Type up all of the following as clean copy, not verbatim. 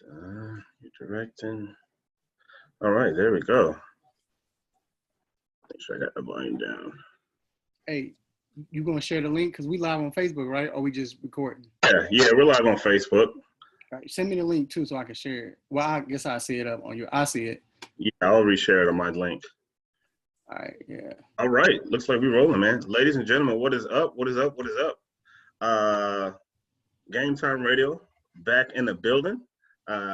You're directing. All right, there we go. Make sure I got the volume down. Hey, you gonna share the link? Because we live on Facebook, right? Or we just recording? Yeah, we're live on Facebook. All right, send me the link too so I can share it. Well, I guess I see it up on your. I see it. Yeah, I'll reshare it on my link. All right, yeah. All right, looks like we're rolling, man. Ladies and gentlemen, what is up? What is up? What is up? Gametime Radio back in the building,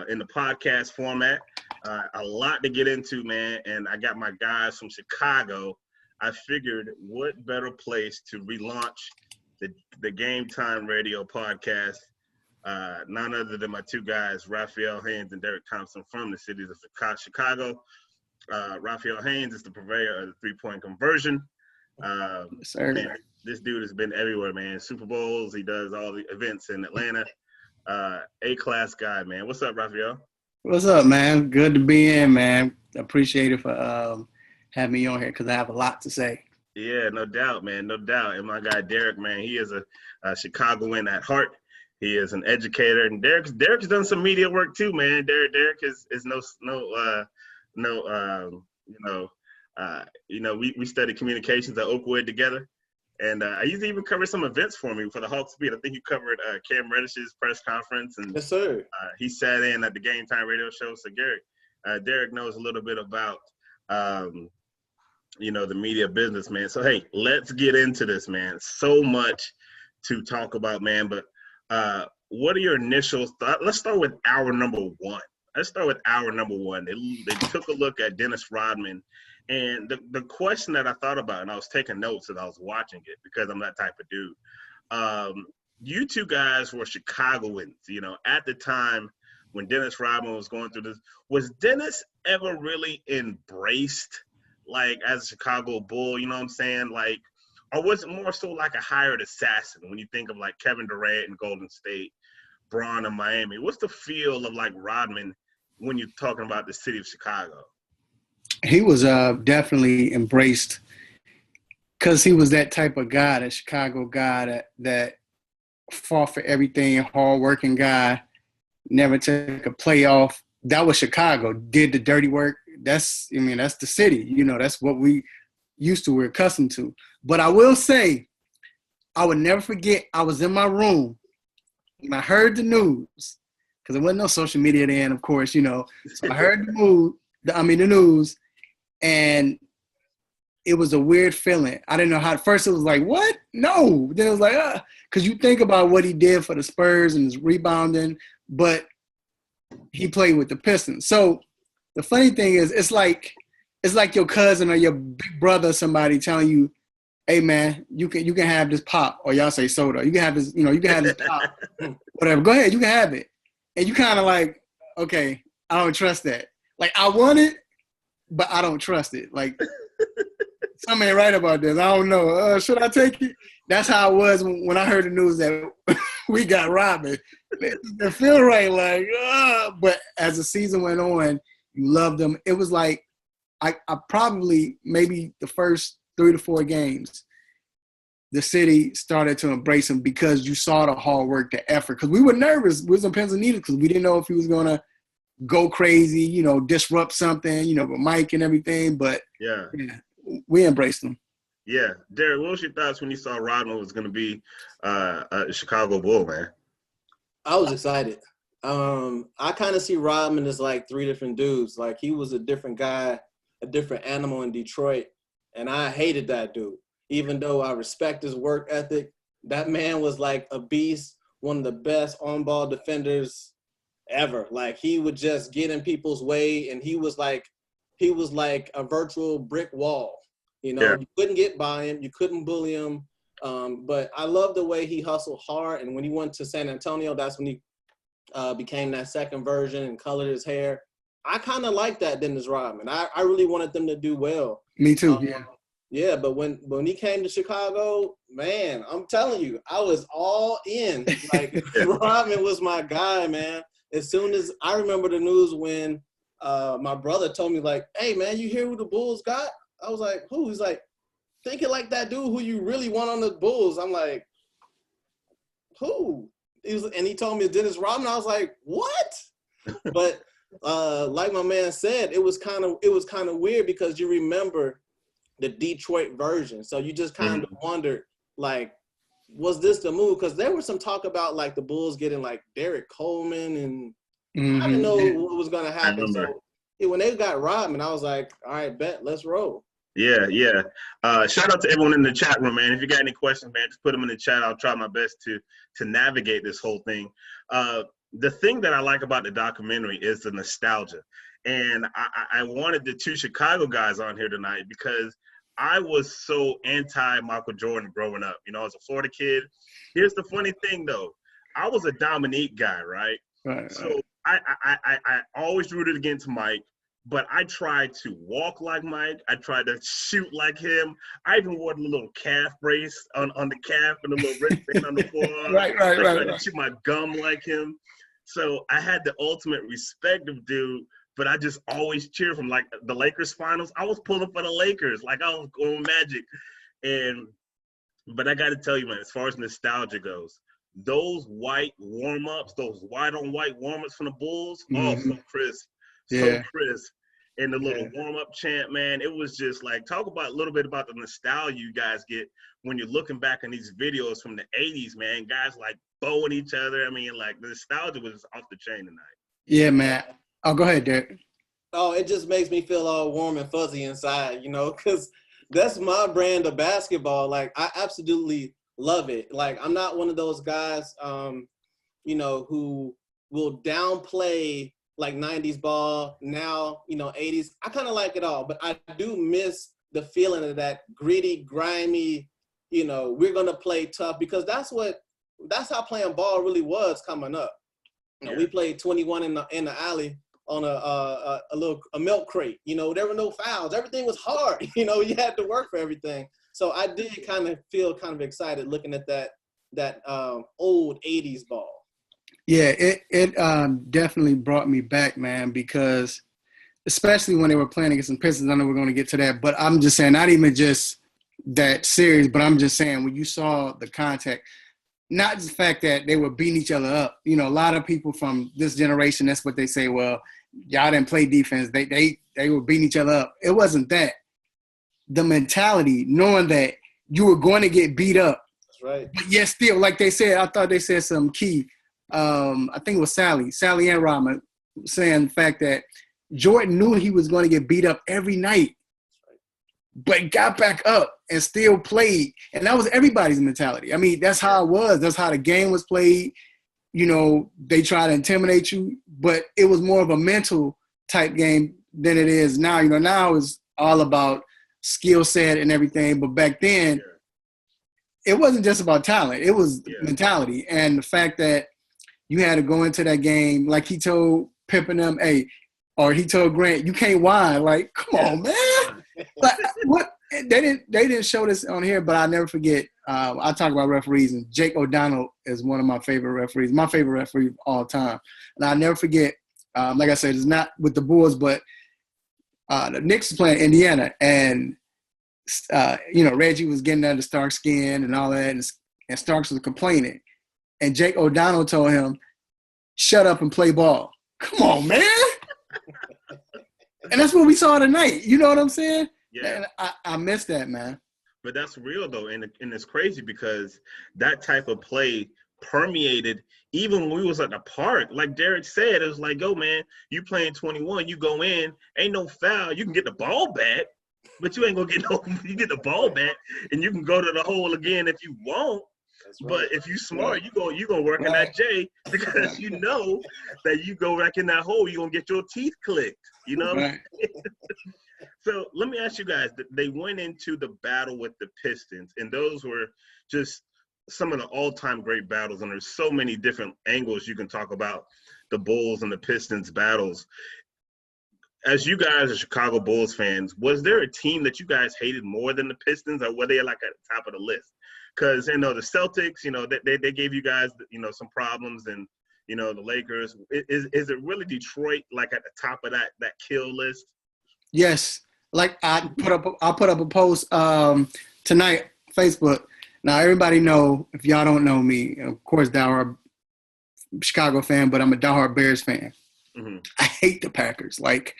in the podcast format. A lot to get into, man, and I got my guys from Chicago. I figured what better place to relaunch the Gametime Radio Podcast, none other than my two guys, Raphael, Haynes, and Derek Thompson from the cities of Chicago. Raphael Haynes is the purveyor of the three-point conversion. Sir. Man, this dude has been everywhere, man. Super Bowls, he does all the events in Atlanta. A-class guy, man. What's up, Raphael? What's up, man? Good to be in, man. Appreciate it for having me on here because I have a lot to say. Yeah, no doubt, man, no doubt. And my guy Derek, man, he is a Chicagoan at heart. He is an educator, and Derek's done some media work too, man. Derek is we studied communications at Oakwood together, and I used to even cover some events for me for the Hawks Beat. I think you covered Cam Reddish's press conference, and yes, sir. He sat in at the Gametime Radio show. So Derek knows a little bit about the media business, man. So hey, let's get into this, man. So much to talk about, man. But what are your initial thoughts? Let's start with hour number one. They took a look at Dennis Rodman, and the question that I thought about, and I was taking notes as I was watching it because I'm that type of dude. You two guys were Chicagoans, at the time when Dennis Rodman was going through this. Was Dennis ever really embraced, like, as a Chicago Bull, you know what I'm saying? Like, or was it more so like a hired assassin when you think of, like, Kevin Durant in Golden State, Braun in Miami? What's the feel of, like, Rodman when you're talking about the city of Chicago? He was definitely embraced because he was that type of guy, that Chicago guy that fought for everything, hard-working guy, never took a playoff. That was Chicago, did the dirty work. That's the city. That's what we're accustomed to. But I will say, I would never forget, I was in my room and I heard the news, because there wasn't no social media then, of course, So I heard the news, and it was a weird feeling. I didn't know how. At first it was like, what? No. Then it was like, because you think about what he did for the Spurs and his rebounding, but he played with the Pistons. So the funny thing is, it's like your cousin or your big brother or somebody telling you, hey man, you can have this pop, or y'all say soda. You can have this, you can have this pop, whatever. Go ahead, you can have it. And you kind of like, okay, I don't trust that. Like, I want it, but I don't trust it. Like, something ain't right about this. I don't know. Should I take it? That's how it was when I heard the news that we got Rodman. It feel right, like, but as the season went on, you loved them. It was like, I probably maybe the first 3 to 4 games, the city started to embrace him because you saw the hard work, the effort. Because we were nervous. We was in Pennsylvania because we didn't know if he was going to go crazy, disrupt something, with Mike and everything. But, yeah, we embraced him. Yeah. Derek, what was your thoughts when you saw Rodman was going to be a Chicago Bull, man? I was excited. I kind of see Rodman as like 3 different dudes. Like, he was a different guy, a different animal in Detroit, and I hated that dude. Even though I respect his work ethic, that man was like a beast, one of the best on-ball defenders ever. Like, he would just get in people's way, and he was like a virtual brick wall. You couldn't get by him, you couldn't bully him. But I love the way he hustled hard, and when he went to San Antonio, that's when he became that second version and colored his hair. I kind of like that Dennis Rodman. I really wanted them to do well. Me too. Yeah, but when he came to Chicago, man, I'm telling you, I was all in. Like, Rodman was my guy, man. As soon as I remember the news when my brother told me, like, hey, man, you hear who the Bulls got? I was like, who? He's like, thinking like that dude who you really want on the Bulls. I'm like, who? And he told me Dennis Rodman. I was like, what? But like my man said, it was kind of weird because you remember the Detroit version, so you just kind of wondered, like, was this the move? Because there was some talk about like the Bulls getting like Derek Coleman, and I didn't know what was going to happen. So when they got Rodman, I was like, all right, bet, let's roll. Yeah. Shout out to everyone in the chat room, man. If you got any questions, man, just put them in the chat. I'll try my best to navigate this whole thing. The thing that I like about the documentary is the nostalgia. And I wanted the two Chicago guys on here tonight because I was so anti-Michael Jordan growing up. You know, as a Florida kid. Here's the funny thing, though. I was a Dominique guy, right? So I always rooted against Mike, but I tried to walk like Mike. I tried to shoot like him. I even wore the little calf brace on the calf and the little wristband on the forearm. I tried to chew my gum like him. So I had the ultimate respect of dude, but I just always cheered from like the Lakers finals. I was pulling for the Lakers, like I was going Magic. But I got to tell you, man, as far as nostalgia goes, those white warm-ups, those white-on-white warm-ups from the Bulls, oh, so crisp. So crisp. And the little warm-up chant, man, it was just like, talk about a little bit about the nostalgia you guys get when you're looking back on these videos from the 80s, man. Guys like bowing each other. I mean, like, the nostalgia was off the chain tonight. Yeah, man. Oh, go ahead, Derek. Oh, it just makes me feel all warm and fuzzy inside, you know, because that's my brand of basketball. Like, I absolutely love it. Like, I'm not one of those guys, you know, who will downplay like 90s ball, now, you know, 80s. I kind of like it all, but I do miss the feeling of that gritty, grimy, you know, we're going to play tough, because that's how playing ball really was coming up. You know, we played 21 in the alley on a milk crate. You know, there were no fouls. Everything was hard. You know, you had to work for everything. So I did kind of feel kind of excited looking at that old 80s ball. Yeah, it definitely brought me back, man, because especially when they were playing against the Pistons, I know we're going to get to that, but I'm just saying, not even just that series, but I'm just saying when you saw the contact, not just the fact that they were beating each other up. You know, a lot of people from this generation, that's what they say, well, y'all didn't play defense. They were beating each other up. It wasn't that. The mentality, knowing that you were going to get beat up. That's right. But yet still, like they said, I thought they said some key. I think it was Sally and Rahman saying the fact that Jordan knew he was going to get beat up every night, but got back up and still played. And that was everybody's mentality. I mean, that's how it was. That's how the game was played. You know, they try to intimidate you, but it was more of a mental type game than it is now. You know, now it's all about skill set and everything. But back then, it wasn't just about talent. It was mentality. And the fact that you had to go into that game, like he told Pip and them, or he told Grant, you can't whine. Like, come on, man. Like, what? They didn't show this on here, but I'll never forget. I talk about referees, and Jake O'Donnell is one of my favorite referees, my favorite referee of all time. And I'll never forget, like I said, it's not with the Bulls, but the Knicks was playing Indiana, and, you know, Reggie was getting under Stark's skin and all that, and Starks was complaining. And Jake O'Donnell told him, shut up and play ball. Come on, man. And that's what we saw tonight. You know what I'm saying? Yeah. And I miss that, man. But that's real, though. And it's crazy because that type of play permeated even when we was at the park. Like Derek said, it was like, yo, man, you playing 21, you go in, ain't no foul. You can get the ball back, but you ain't going to get you get the ball back, and you can go to the hole again if you want. Right. But if you smart, you gonna work in that J, because you know that you go back in that hole, you're gonna get your teeth clicked, you know? Right. So let me ask you guys, they went into the battle with the Pistons, and those were just some of the all-time great battles, and there's so many different angles you can talk about the Bulls and the Pistons battles. As you guys are Chicago Bulls fans, was there a team that you guys hated more than the Pistons, or were they like at the top of the list? Because, you know, the Celtics, you know, they gave you guys, you know, some problems, and, you know, the Lakers. Is it really Detroit, like, at the top of that kill list? Yes. Like, I put up a post tonight, Facebook. Now, everybody know, if y'all don't know me, of course, diehard Chicago fan, but I'm a diehard Bears fan. I hate the Packers. Like,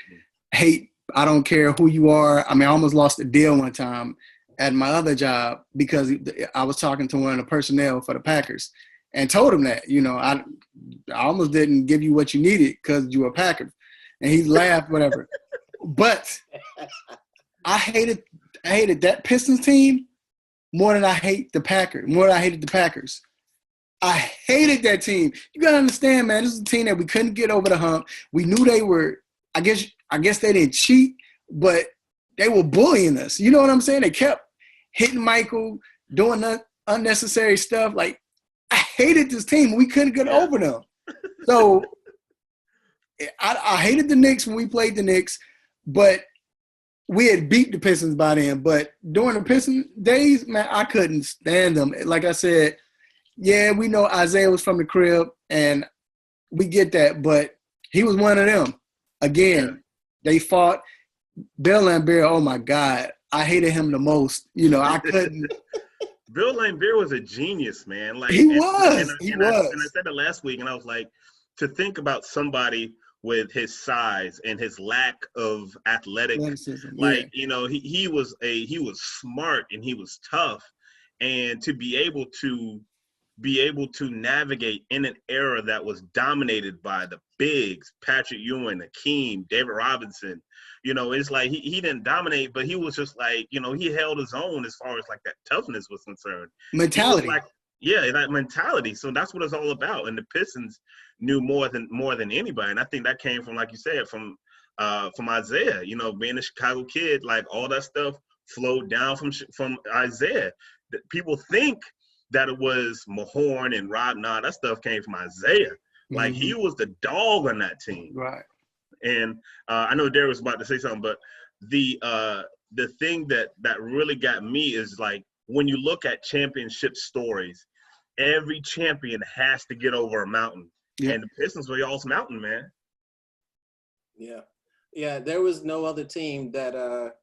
I don't care who you are. I mean, I almost lost a deal one time at my other job because I was talking to one of the personnel for the Packers and told him that, I almost didn't give you what you needed because you were a Packer. And he laughed, whatever. But I hated that Pistons team more than I hated the Packers. I hated that team. You got to understand, man, this is a team that we couldn't get over the hump. We knew they were, I guess they didn't cheat, but they were bullying us. You know what I'm saying? They kept hitting Michael, doing unnecessary stuff. Like, I hated this team. We couldn't get over them. So I hated the Knicks when we played the Knicks, but we had beat the Pistons by then. But during the Pistons days, man, I couldn't stand them. Like I said, yeah, we know Isaiah was from the crib, and we get that, but he was one of them. Again, they fought. Bill Laimbeer, oh, my God. I hated him the most. I couldn't. Bill Laimbeer was a genius, man. Like he was. I said it last week, and I was like, to think about somebody with his size and his lack of athletic, he was smart and he was tough, and to be able to navigate in an era that was dominated by the bigs, Patrick Ewing, Hakeem, David Robinson. It's like he didn't dominate, but he was just like, he held his own as far as like that toughness was concerned. Mentality. That mentality. So that's what it's all about. And the Pistons knew more than anybody. And I think that came from, like you said, from Isaiah. Being a Chicago kid, like all that stuff flowed down from Isaiah. People think that it was Mahorn and Rob. Nah, that stuff came from Isaiah. Like, he was the dog on that team. Right. And I know Derek was about to say something, but the thing that really got me is, like, when you look at championship stories, every champion has to get over a mountain. Yeah. And the Pistons were y'all's mountain, man. Yeah. Yeah, there was no other team that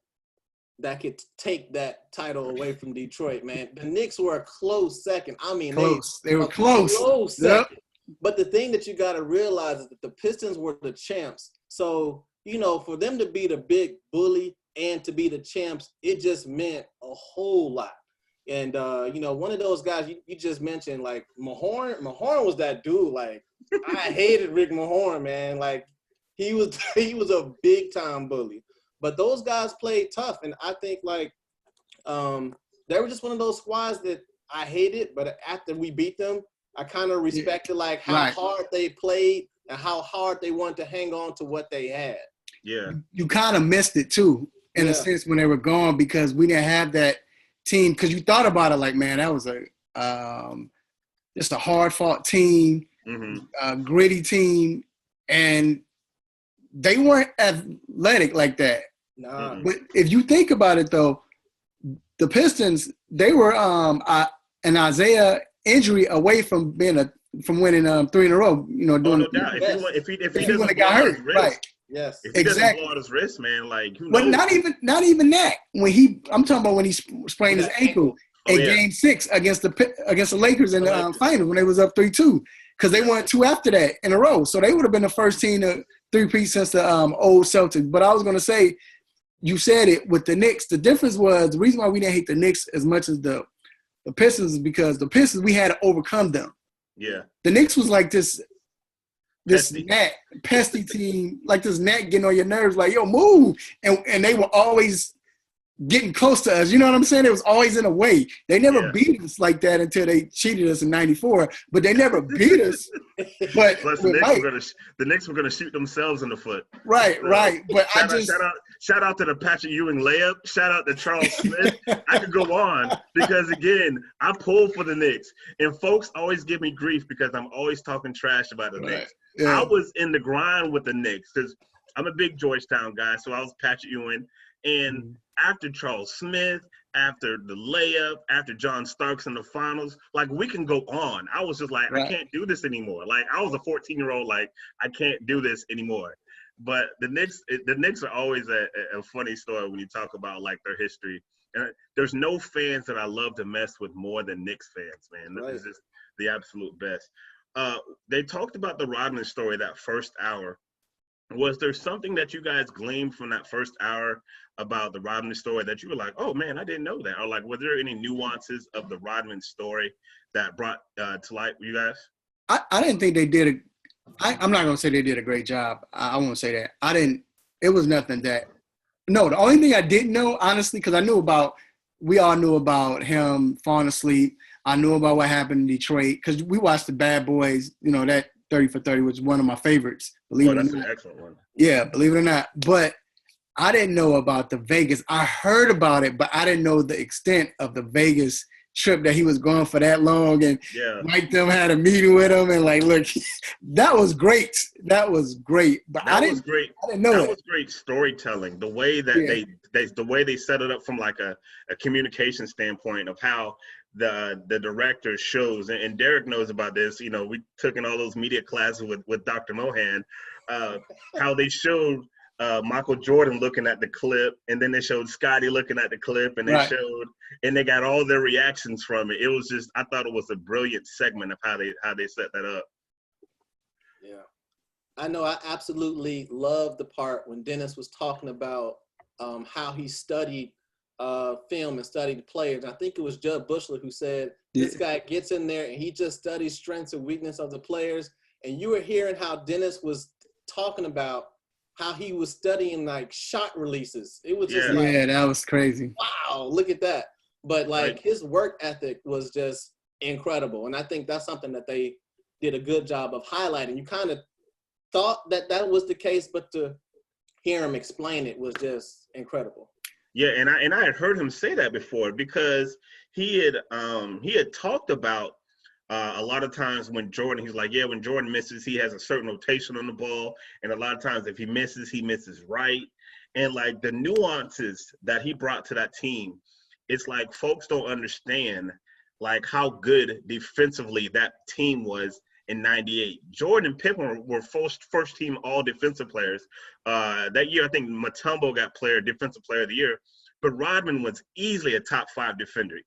could take that title away from Detroit, man. The Knicks were a close second. I mean, they were close. Close second. Yep. But the thing that you got to realize is that the Pistons were the champs. So, for them to be the big bully and to be the champs, it just meant a whole lot. And, one of those guys you just mentioned, like Mahorn was that dude. Like, I hated Rick Mahorn, man. Like, he was a big-time bully. But those guys played tough. And I think, like, they were just one of those squads that I hated. But after we beat them, I kind of respected, like, how hard they played and how hard they wanted to hang on to what they had. Yeah. You kind of missed it, too, in a sense, when they were gone, because we didn't have that team. Because you thought about it like, man, that was just a hard-fought team, a gritty team, and they weren't athletic like that. Nah. But if you think about it, though, the Pistons, they were an Isaiah injury away from winning 3 in a row. No doubt. If he doesn't got hurt, right? Yes. If he doesn't blow out his wrist, man, like, who knows? But not even that. I'm talking about when he sprained his ankle in Game 6 against the Lakers in the finals when they was up 3-2, because they won 2 after that in a row. So they would have been the first team to three-peat since the old Celtics. But I was going to say, you said it with the Knicks. The difference was, the reason why we didn't hate the Knicks as much as the Pistons is because the Pistons, we had to overcome them. Yeah. The Knicks was like this pesty team, like this gnat getting on your nerves, like, yo, move. And they were always getting close to us. You know what I'm saying? It was always in a way. They never beat us like that until they cheated us in '94, but they never beat us. But plus the Knicks were gonna shoot themselves in the foot. Right. But shout out to the Patrick Ewing layup. Shout out to Charles Smith. I could go on because, again, I pulled for the Knicks, and folks always give me grief because I'm always talking trash about the Knicks. Yeah. I was in the grind with the Knicks because I'm a big Georgetown guy, so I was Patrick Ewing. And after Charles Smith, after the layup, after John Starks in the finals, like, we can go on. I was just like, I can't do this anymore. Like, I was a 14-year-old, like, I can't do this anymore. But the Knicks are always a funny story when you talk about, like, their history. And there's no fans that I love to mess with more than Knicks fans, man. Right. This is the absolute best. They talked about the Rodman story that first hour. Was there something that you guys gleaned from that first hour about the Rodman story that you were like, oh man, I didn't know that? Or like, were there any nuances of the Rodman story that brought to light you guys? I didn't think they did I'm not going to say they did a great job. I won't say that. It was nothing that, no, the only thing I didn't know, honestly, because we all knew about him falling asleep. I knew about what happened in Detroit because we watched the Bad Boys, that 30 for 30 was one of my favorites. Believe it or not. That's an excellent one. Yeah, believe it or not. But I didn't know about the Vegas. I heard about it, but I didn't know the extent of the Vegas trip that he was going for that long. And Mike them had a meeting with him and like, look, that was great. That was great. But I didn't know that. That was great storytelling. The way that the way they set it up from like a communication standpoint of how the director shows, and Derek knows about this, we took in all those media classes with Dr. Mohan, how they showed Michael Jordan looking at the clip, and then they showed Scotty looking at the clip, and they got all their reactions from it. It was just, I thought it was a brilliant segment of how they set that up. Yeah. I know I absolutely loved the part when Dennis was talking about how he studied film and studied the players. I think it was Judd Bushler who said, this guy gets in there and he just studies strengths and weakness of the players. And you were hearing how Dennis was talking about how he was studying like shot releases. It was just that was crazy. Wow, look at that. But like his work ethic was just incredible. And I think that's something that they did a good job of highlighting. You kind of thought that was the case, but to hear him explain it was just incredible. Yeah, and I had heard him say that before because he had talked about a lot of times when Jordan, he's like, when Jordan misses, he has a certain rotation on the ball, and a lot of times if he misses right, and like the nuances that he brought to that team, it's like folks don't understand like how good defensively that team was in '98. Jordan and Pippen were first team all defensive players. That year, I think Mutombo got defensive player of the year, but Rodman was easily a top 5 defender,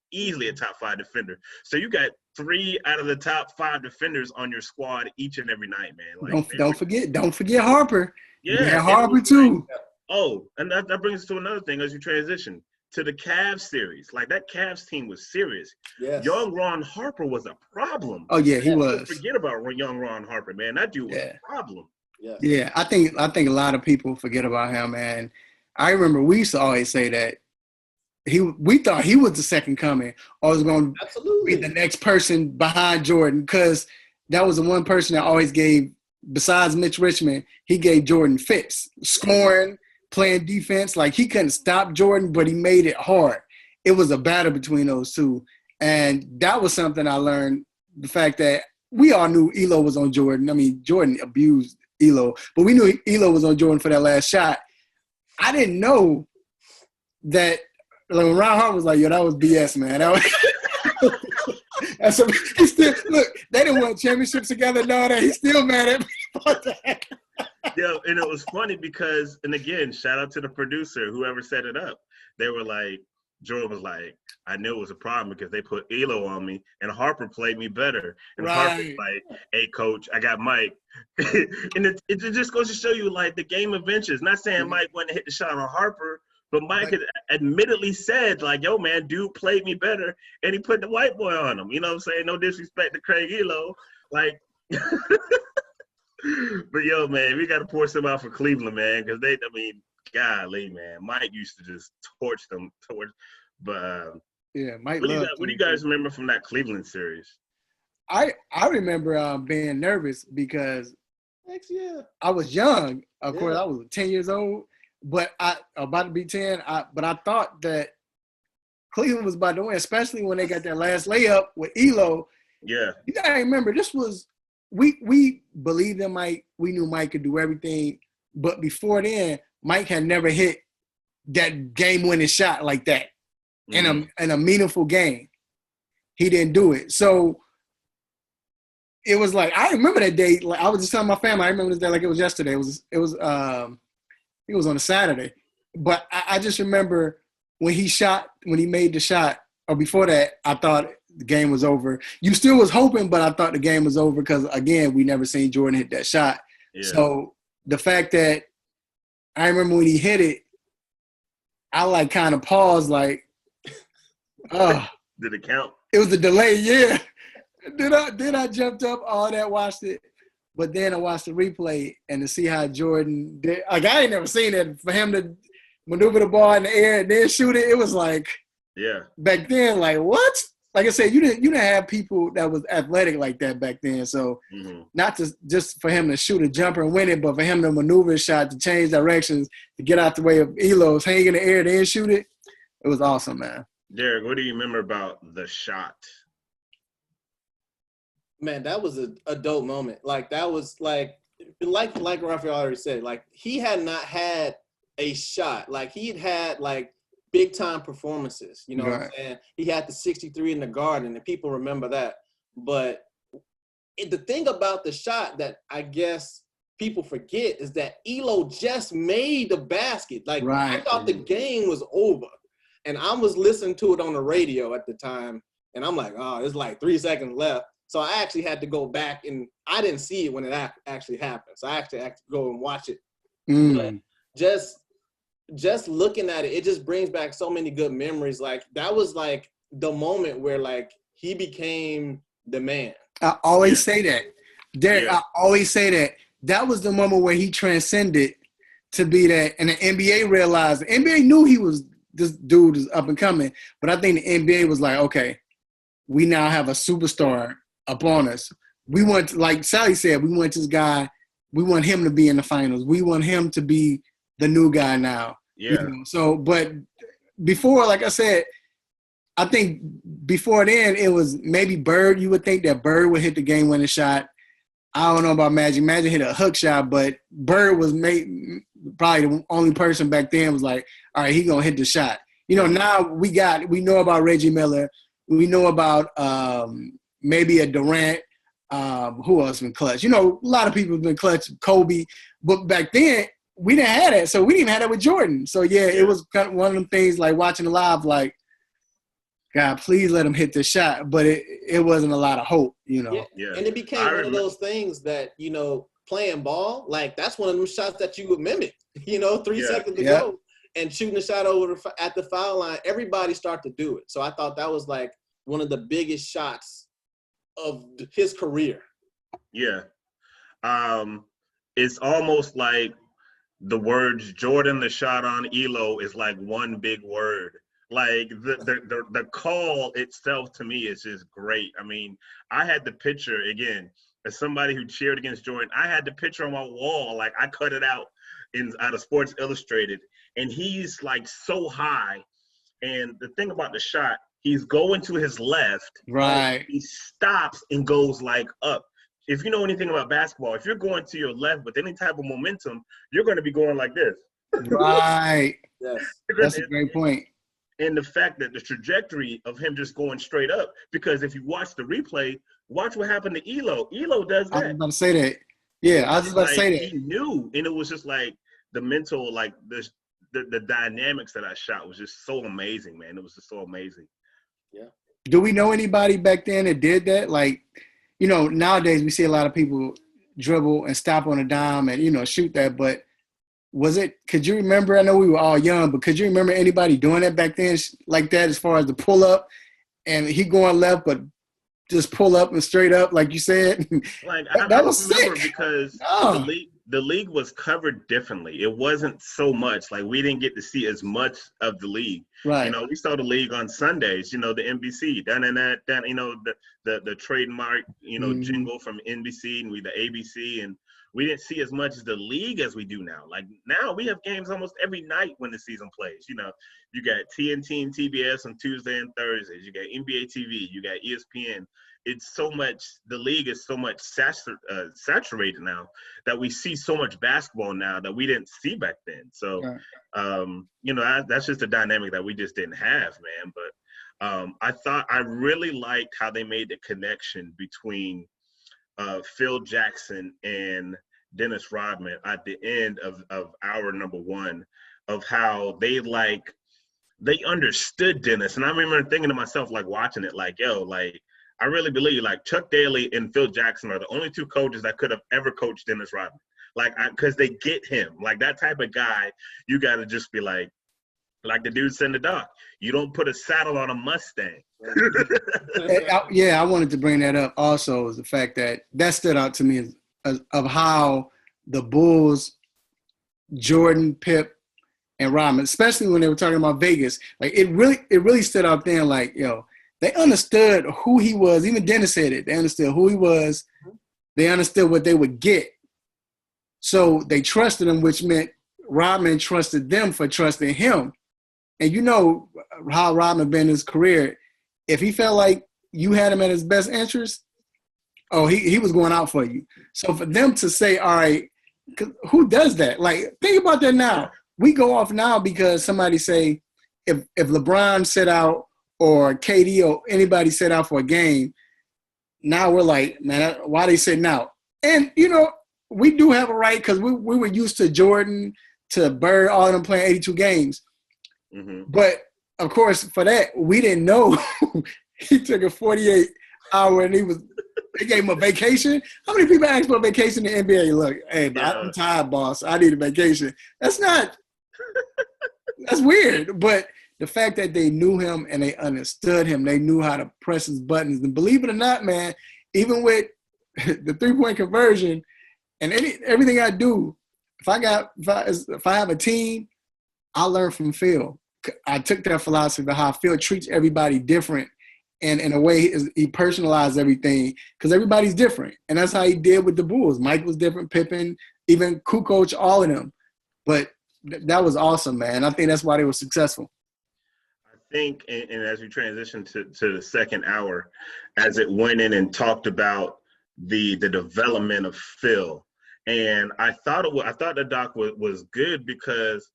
So you got 3 out of the top 5 defenders on your squad each and every night, man. Like, don't forget Harper. Yeah, Harper too. Oh, and that brings us to another thing as you transition to the Cavs series. Like that Cavs team was serious. Yes. Young Ron Harper was a problem. Oh yeah, he was. Forget about young Ron Harper, man. That dude was a problem. Yeah. Yeah, I think a lot of people forget about him, and I remember we used to always say that we thought he was the second coming or was going to be the next person behind Jordan because that was the one person that always gave, besides Mitch Richmond, he gave Jordan fits, scoring, playing defense. Like he couldn't stop Jordan, but he made it hard. It was a battle between those two. And that was something I learned, the fact that we all knew Elo was on Jordan. I mean, Jordan abused Elo, but we knew Elo was on Jordan for that last shot. I didn't know that when Ron Hart was like, yo, that was BS, man. That was he still, look, they didn't win championships together and all that. He's still mad at me about that. Yeah, and it was funny because, and again, shout out to the producer, whoever set it up. They were like, Jordan was like, I knew it was a problem because they put Elo on me, and Harper played me better. And Harper's like, hey, coach, I got Mike. And it just goes to show you, like, the game of inches. Not saying Mike went and hit the shot on Harper, but Mike had admittedly said, like, yo, man, dude played me better, and he put the white boy on him. You know what I'm saying? No disrespect to Craig Elo. Like, but, yo, man, we got to pour some out for Cleveland, man, because golly, man, Mike used to just torch them. But Mike. What do you guys remember from that Cleveland series? I remember being nervous because I was young. Of course, I was 10 years old, but about to be 10. But I thought that Cleveland was about to win, especially when they got their last layup with Elo. Yeah, you gotta remember this was we believed in Mike. We knew Mike could do everything, but before then, Mike had never hit that game-winning shot like that in a meaningful game. He didn't do it. So it was like, I remember that day. Like I was just telling my family, I remember this day like it was yesterday. It was on a Saturday. But I just remember when he made the shot, or before that, I thought the game was over. You still was hoping, but I thought the game was over because, again, we never seen Jordan hit that shot. Yeah. So the fact that I remember when he hit it, I like kind of paused like, oh. Did it count? It was the delay, yeah. Then I jumped up, all that, watched it. But then I watched the replay and to see how Jordan did. Like, I ain't never seen it. For him to maneuver the ball in the air and then shoot it, it was like, yeah. Back then, like, what? Like I said, you didn't have people that was athletic like that back then. So not just for him to shoot a jumper and win it, but for him to maneuver a shot, to change directions, to get out the way of Elo's, hang in the air, then shoot it. It was awesome, man. Derek, what do you remember about the shot? Man, that was a dope moment. Like, that was like Raphael already said, like, he had not had a shot. Like, he'd had like big time performances, you know what I'm saying? He had the 63 in the Garden, and people remember that. But the thing about the shot that I guess people forget is that Elo just made the basket. Like, I thought the game was over. And I was listening to it on the radio at the time, and I'm like, oh, there's like 3 seconds left. So I actually had to go back, and I didn't see it when it actually happened. So I actually had to go and watch it. But just looking at it, it just brings back so many good memories. Like, that was like the moment where like he became the man. I always say that. Derek, I always say that. That was the moment where he transcended to be that, and the NBA realized, the NBA knew he was, this dude is up and coming, but I think the NBA was like, okay, we now have a superstar upon us. We want, like Sally said, we want this guy, we want him to be in the finals. We want him to be the new guy now. Yeah. You know? So, but before, like I said, I think before then it was maybe Bird. You would think that Bird would hit the game-winning shot. I don't know about Magic. Magic hit a hook shot, but Bird was probably the only person back then was like, all right, he gonna hit the shot. You know, now we know about Reggie Miller. We know about maybe a Durant. Who else been clutch? You know, a lot of people have been clutch. Kobe, but back then we didn't have that, so we didn't even have that with Jordan. So yeah, it was kind of one of them things like watching it live, like, God, please let him hit the shot. But it wasn't a lot of hope, you know. Yeah. And it became one of those things that, you know, playing ball, like, that's one of them shots that you would mimic, you know, 3 seconds to go. And shooting a shot over at the foul line, everybody start to do it. So I thought that was like one of the biggest shots of his career. Yeah. It's almost like the words Jordan the shot on Elo is like one big word. Like the call itself to me is just great. I mean, I had the picture, again, as somebody who cheered against Jordan, I had the picture on my wall. Like, I cut it out of Sports Illustrated, and he's like so high. And the thing about the shot, he's going to his left. Right. He stops and goes like up. If you know anything about basketball, if you're going to your left with any type of momentum, you're going to be going like this. Right. Yes. That's a great point. And the fact that the trajectory of him just going straight up, because if you watch the replay, watch what happened to Elo. Elo does that. I was about to say that. Yeah, I was just about to say that. He knew, and it was just like the mental, like the dynamics of that shot was just so amazing, man. It was just so amazing. Yeah. Do we know anybody back then that did that? Like, you know, nowadays we see a lot of people dribble and stop on a dime and, you know, shoot that, but could you remember, I know we were all young, but could you remember anybody doing that back then like that, as far as the pull up and he going left, but just pull up and straight up, like you said? Like, that was sick. Because the league was covered differently. It wasn't so much, like, we didn't get to see as much of the league. Right. You know, we saw the league on Sundays, you know, the NBC, you know, the trademark, you know, jingle from NBC and the ABC, and we didn't see as much as the league as we do now. Like, now we have games almost every night when the season plays. You know, you got TNT and TBS on Tuesday and Thursdays. You got NBA TV. You got ESPN. It's so much – the league is so much saturated now that we see so much basketball now that we didn't see back then. So, you know, that's just a dynamic that we just didn't have, man. But I really liked how they made the connection between – Phil Jackson and Dennis Rodman at the end of hour number one, of how they understood Dennis. And I remember thinking to myself, like, watching it, like, yo, like, I really believe, like, Chuck Daly and Phil Jackson are the only two coaches that could have ever coached Dennis Rodman. Like, because they get him. Like, that type of guy, you got to just be like the dude said in the doc, you don't put a saddle on a Mustang. I wanted to bring that up also, is the fact that stood out to me of how the Bulls, Jordan, Pip, and Rodman, especially when they were talking about Vegas, like it really stood out then. Like, they understood who he was. Even Dennis said it. They understood who he was. They understood what they would get. So they trusted him, which meant Rodman trusted them for trusting him. And you know how Rodman been in his career. If he felt like you had him at his best interest, he was going out for you. So for them to say, all right, who does that? Like, think about that now. We go off now because somebody say, if LeBron set out or KD or anybody set out for a game, now we're like, man, why they sitting out? And, we do have a right because we were used to Jordan, to Bird, all of them playing 82 games. Mm-hmm. But, of course, for that, we didn't know he took a 48-hour and they gave him a vacation. How many people ask for a vacation in the NBA? Look, hey, I'm tired, boss. I need a vacation. That's weird. But the fact that they knew him and they understood him, they knew how to press his buttons. And believe it or not, man, even with the three-point conversion and everything I do, if I have a team, I learn from Phil. I took that philosophy of how Phil treats everybody different, and in a way he personalized everything because everybody's different. And that's how he did with the Bulls. Mike was different, Pippen, even Kukoc, all of them. But that was awesome, man. I think that's why they were successful. I think, and as we transition to the second hour, as it went in and talked about the development of Phil, and I thought the doc was good because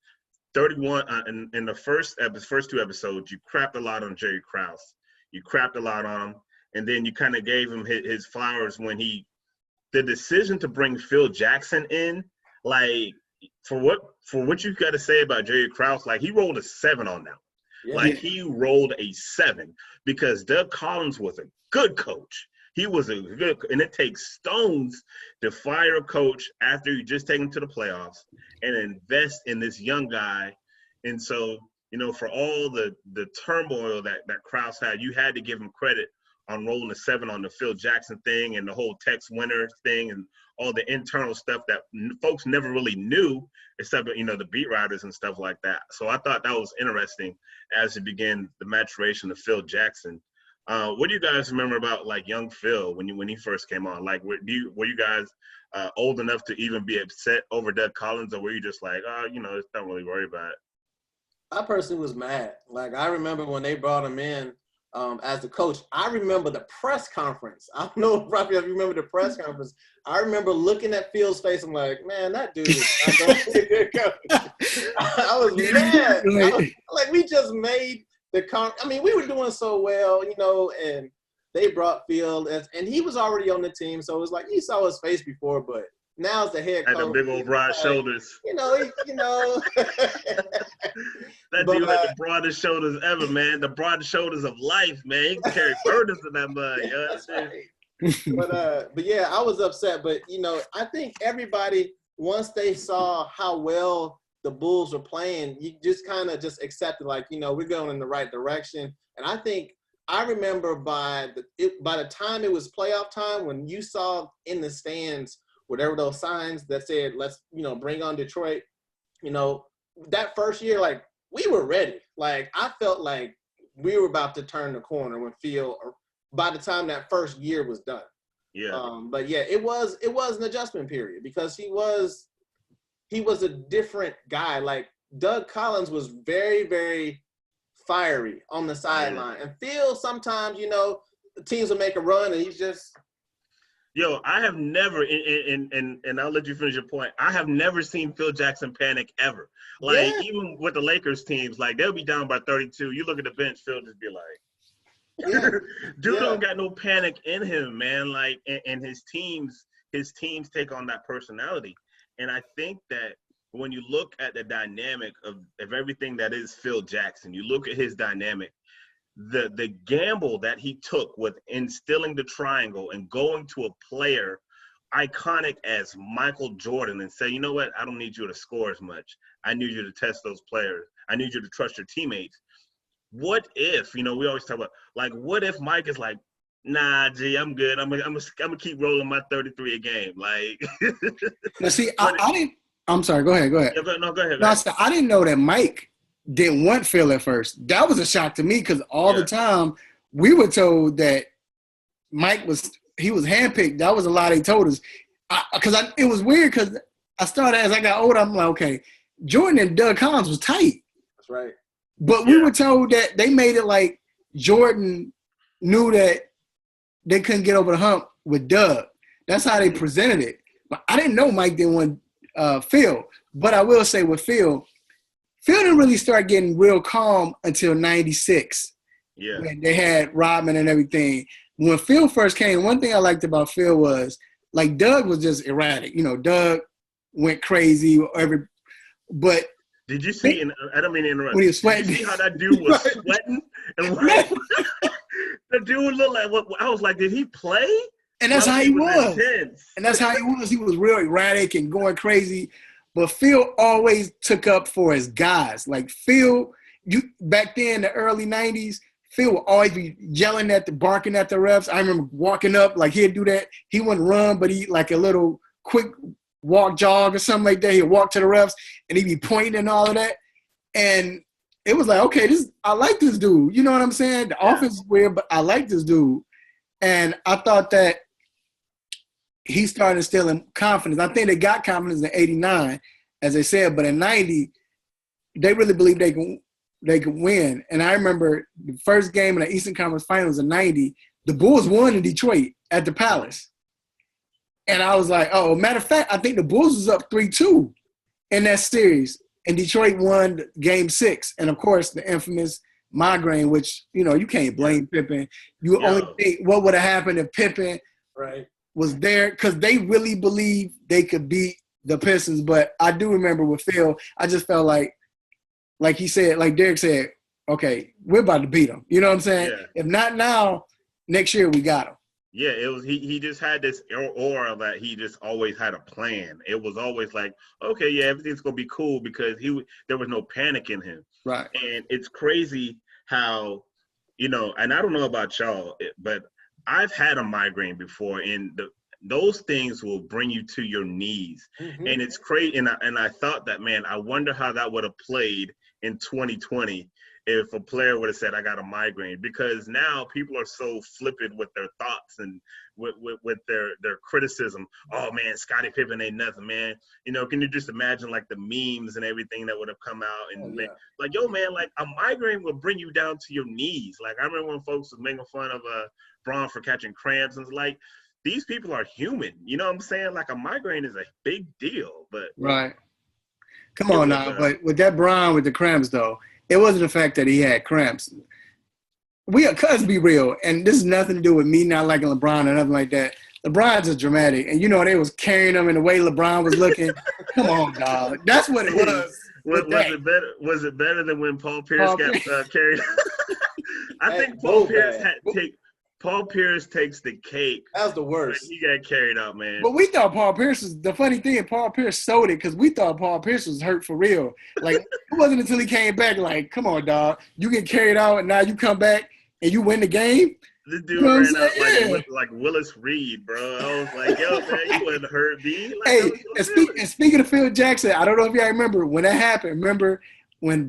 31 in the first two episodes, you crapped a lot on Jerry Krause. You crapped a lot on him, and then you kind of gave him his flowers when the decision to bring Phil Jackson in, like for what you got to say about Jerry Krause, like he rolled a 7 on them. Yeah. Like he rolled a 7 because Doug Collins was a good coach. He was a good, and it takes stones to fire a coach after you just take him to the playoffs and invest in this young guy. And so, for all the turmoil that Krause had, you had to give him credit on rolling a 7 on the Phil Jackson thing and the whole Tex Winter thing and all the internal stuff that folks never really knew, except the beat writers and stuff like that. So I thought that was interesting as it began the maturation of Phil Jackson. What do you guys remember about like young Phil when he first came on? Like, were you guys old enough to even be upset over Doug Collins, or were you just like, don't really worry about it? I personally was mad. Like, I remember when they brought him in as the coach. I remember the press conference. I don't know, Raphael, if you remember the press conference. I remember looking at Phil's face. I'm like, man, that dude is not going to be a good coach. I was mad. Like, we just made we were doing so well, and they brought Phil, and he was already on the team, so it was like you saw his face before, but now as the head coach. Had the big old broad shoulders. That dude had the broadest shoulders ever, man. The broadest shoulders of life, man. He can carry burdens in that mud. That's right. But yeah, I was upset. But, I think everybody, once they saw how well the Bulls were playing, you just kind of just accepted, like, we're going in the right direction. And I remember by the time it was playoff time, when you saw in the stands whatever those signs that said, let's, bring on Detroit, that first year, like, we were ready. Like, I felt like we were about to turn the corner when Phil, by the time that first year was done. Yeah. But yeah, it was an adjustment period because he was a different guy. Like, Doug Collins was very, very fiery on the sideline. And Phil, sometimes, teams will make a run and he's just. Yo, I have never, and I'll let you finish your point. I have never seen Phil Jackson panic ever. Like, even with the Lakers teams, like, they'll be down by 32. You look at the bench, Phil just be like, dude don't got no panic in him, man. Like, and his teams take on that personality. And I think that when you look at the dynamic of everything that is Phil Jackson, you look at his dynamic, the gamble that he took with instilling the triangle and going to a player, iconic as Michael Jordan and say, you know what, I don't need you to score as much. I need you to test those players. I need you to trust your teammates. What if, we always talk about, like, what if Mike is like, nah, G, I'm good. I'm gonna keep rolling my 33 a game. Like, now see, I didn't. I'm sorry. Go ahead. Yeah, go ahead. No, I didn't know that Mike didn't want Phil at first. That was a shock to me because all the time we were told that Mike was handpicked. That was a lie they told us. It was weird because I started as I got older. I'm like, okay, Jordan and Doug Collins was tight. That's right. But we were told that they made it like Jordan knew that they couldn't get over the hump with Doug. That's how they presented it. But I didn't know Mike didn't want Phil. But I will say with Phil didn't really start getting real calm until 96. Yeah. When they had Rodman and everything. When Phil first came, one thing I liked about Phil was, like, Doug was just erratic. Doug went crazy. But did you see? I don't mean to interrupt. When he was sweating, did you see how that dude was sweating? And the dude looked like what? I was like, did he play? And that's how he was. Intense. And that's how he was. He was real erratic and going crazy. But Phil always took up for his guys. Like Phil, back then in the early 90s, Phil would always be yelling barking at the refs. I remember walking up, like he'd do that. He wouldn't run, but he like a little quick walk jog or something like that. He'd walk to the refs and he'd be pointing and all of that. And it was like, okay, I like this dude. You know what I'm saying? The offense is weird, but I like this dude. And I thought that he started instilling confidence. I think they got confidence in 89, as they said, but in 90, they really believed they could win. And I remember the first game in the Eastern Conference Finals in 90, the Bulls won in Detroit at the Palace. And I was like, oh, matter of fact, I think the Bulls was up 3-2 in that series. And Detroit won game 6. And, of course, the infamous migraine, which, you can't blame Pippen. You only think what would have happened if Pippen was there, because they really believed they could beat the Pistons. But I do remember with Phil, I just felt like he said, like Derek said, okay, we're about to beat them. You know what I'm saying? Yeah. If not now, next year we got them. Yeah, it was. He just had this aura that he just always had a plan. It was always like, okay, yeah, everything's gonna be cool because there was no panic in him. Right. And it's crazy how, and I don't know about y'all, but I've had a migraine before, and those things will bring you to your knees. Mm-hmm. And it's crazy. And I thought that, man, I wonder how that would have played in 2020 if a player would have said, I got a migraine, because now people are so flippant with their thoughts and with their criticism. Oh man, Scottie Pippen ain't nothing, man. Can you just imagine like the memes and everything that would have come out and like, yo man, like a migraine will bring you down to your knees. Like I remember when folks was making fun of Braun for catching cramps, and it's like, these people are human. You know what I'm saying? Like a migraine is a big deal, but right. Come on now, but with that Braun with the cramps though, it wasn't the fact that he had cramps. Let's be real, and this has nothing to do with me not liking LeBron or nothing like that. LeBron's just dramatic, and they was carrying him in the way LeBron was looking. Come on, dog. That's what it was. Was it better than when Paul Pierce got carried? I think Paul Pierce takes the cake. That was the worst. He got carried out, man. But we thought Paul Pierce was – the funny thing, Paul Pierce sold it because we thought Paul Pierce was hurt for real. Like, it wasn't until he came back like, come on, dog. You get carried out and now you come back and you win the game? This dude ran out like Willis Reed, bro. I was like, yo, man, you wouldn't hurt me. Like, hey, and speaking of Phil Jackson, I don't know if y'all remember when that happened. Remember when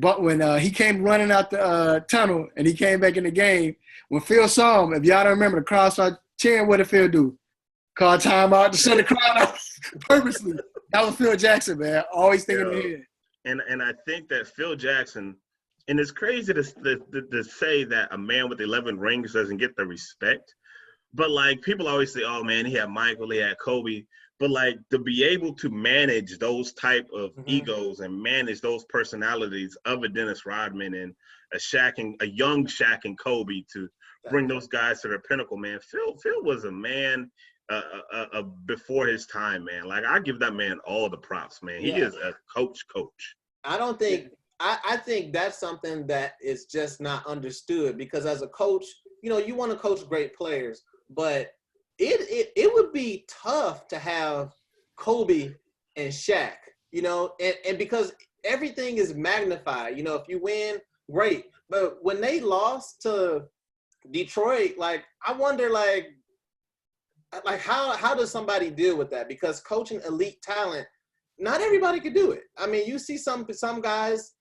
he came running out the tunnel and he came back in the game? When Phil saw him, if y'all don't remember, the crowd started cheering. What did Phil do? Call timeout to shut the crowd out purposely. That was Phil Jackson, man. Always thinking ahead. And I think that Phil Jackson, and it's crazy to say that a man with 11 rings doesn't get the respect. But, like, people always say, oh, man, he had Michael, he had Kobe. But, like, to be able to manage those type of egos and manage those personalities of a Dennis Rodman and a young Shaq and Kobe to bring those guys to their pinnacle, man. Phil was a man before his time, man. Like, I give that man all the props, man. He is a coach. I think that's something that is just not understood, because as a coach, you want to coach great players, but it would be tough to have Kobe and Shaq, you know, and because everything is magnified, you know, if you win, great. But when they lost to Detroit, like, I wonder, like how does somebody deal with that? Because coaching elite talent, not everybody could do it. I mean, you see some guys,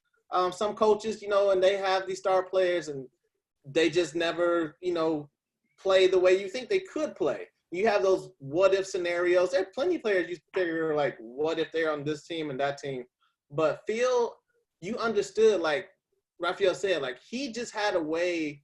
some coaches, you know, and they have these star players and they just never, you know, play the way you think they could play. You have those what if scenarios. There are plenty of players you figure, like, what if they're on this team and that team? But Phil, you understood, like Raphael said, like, he just had a way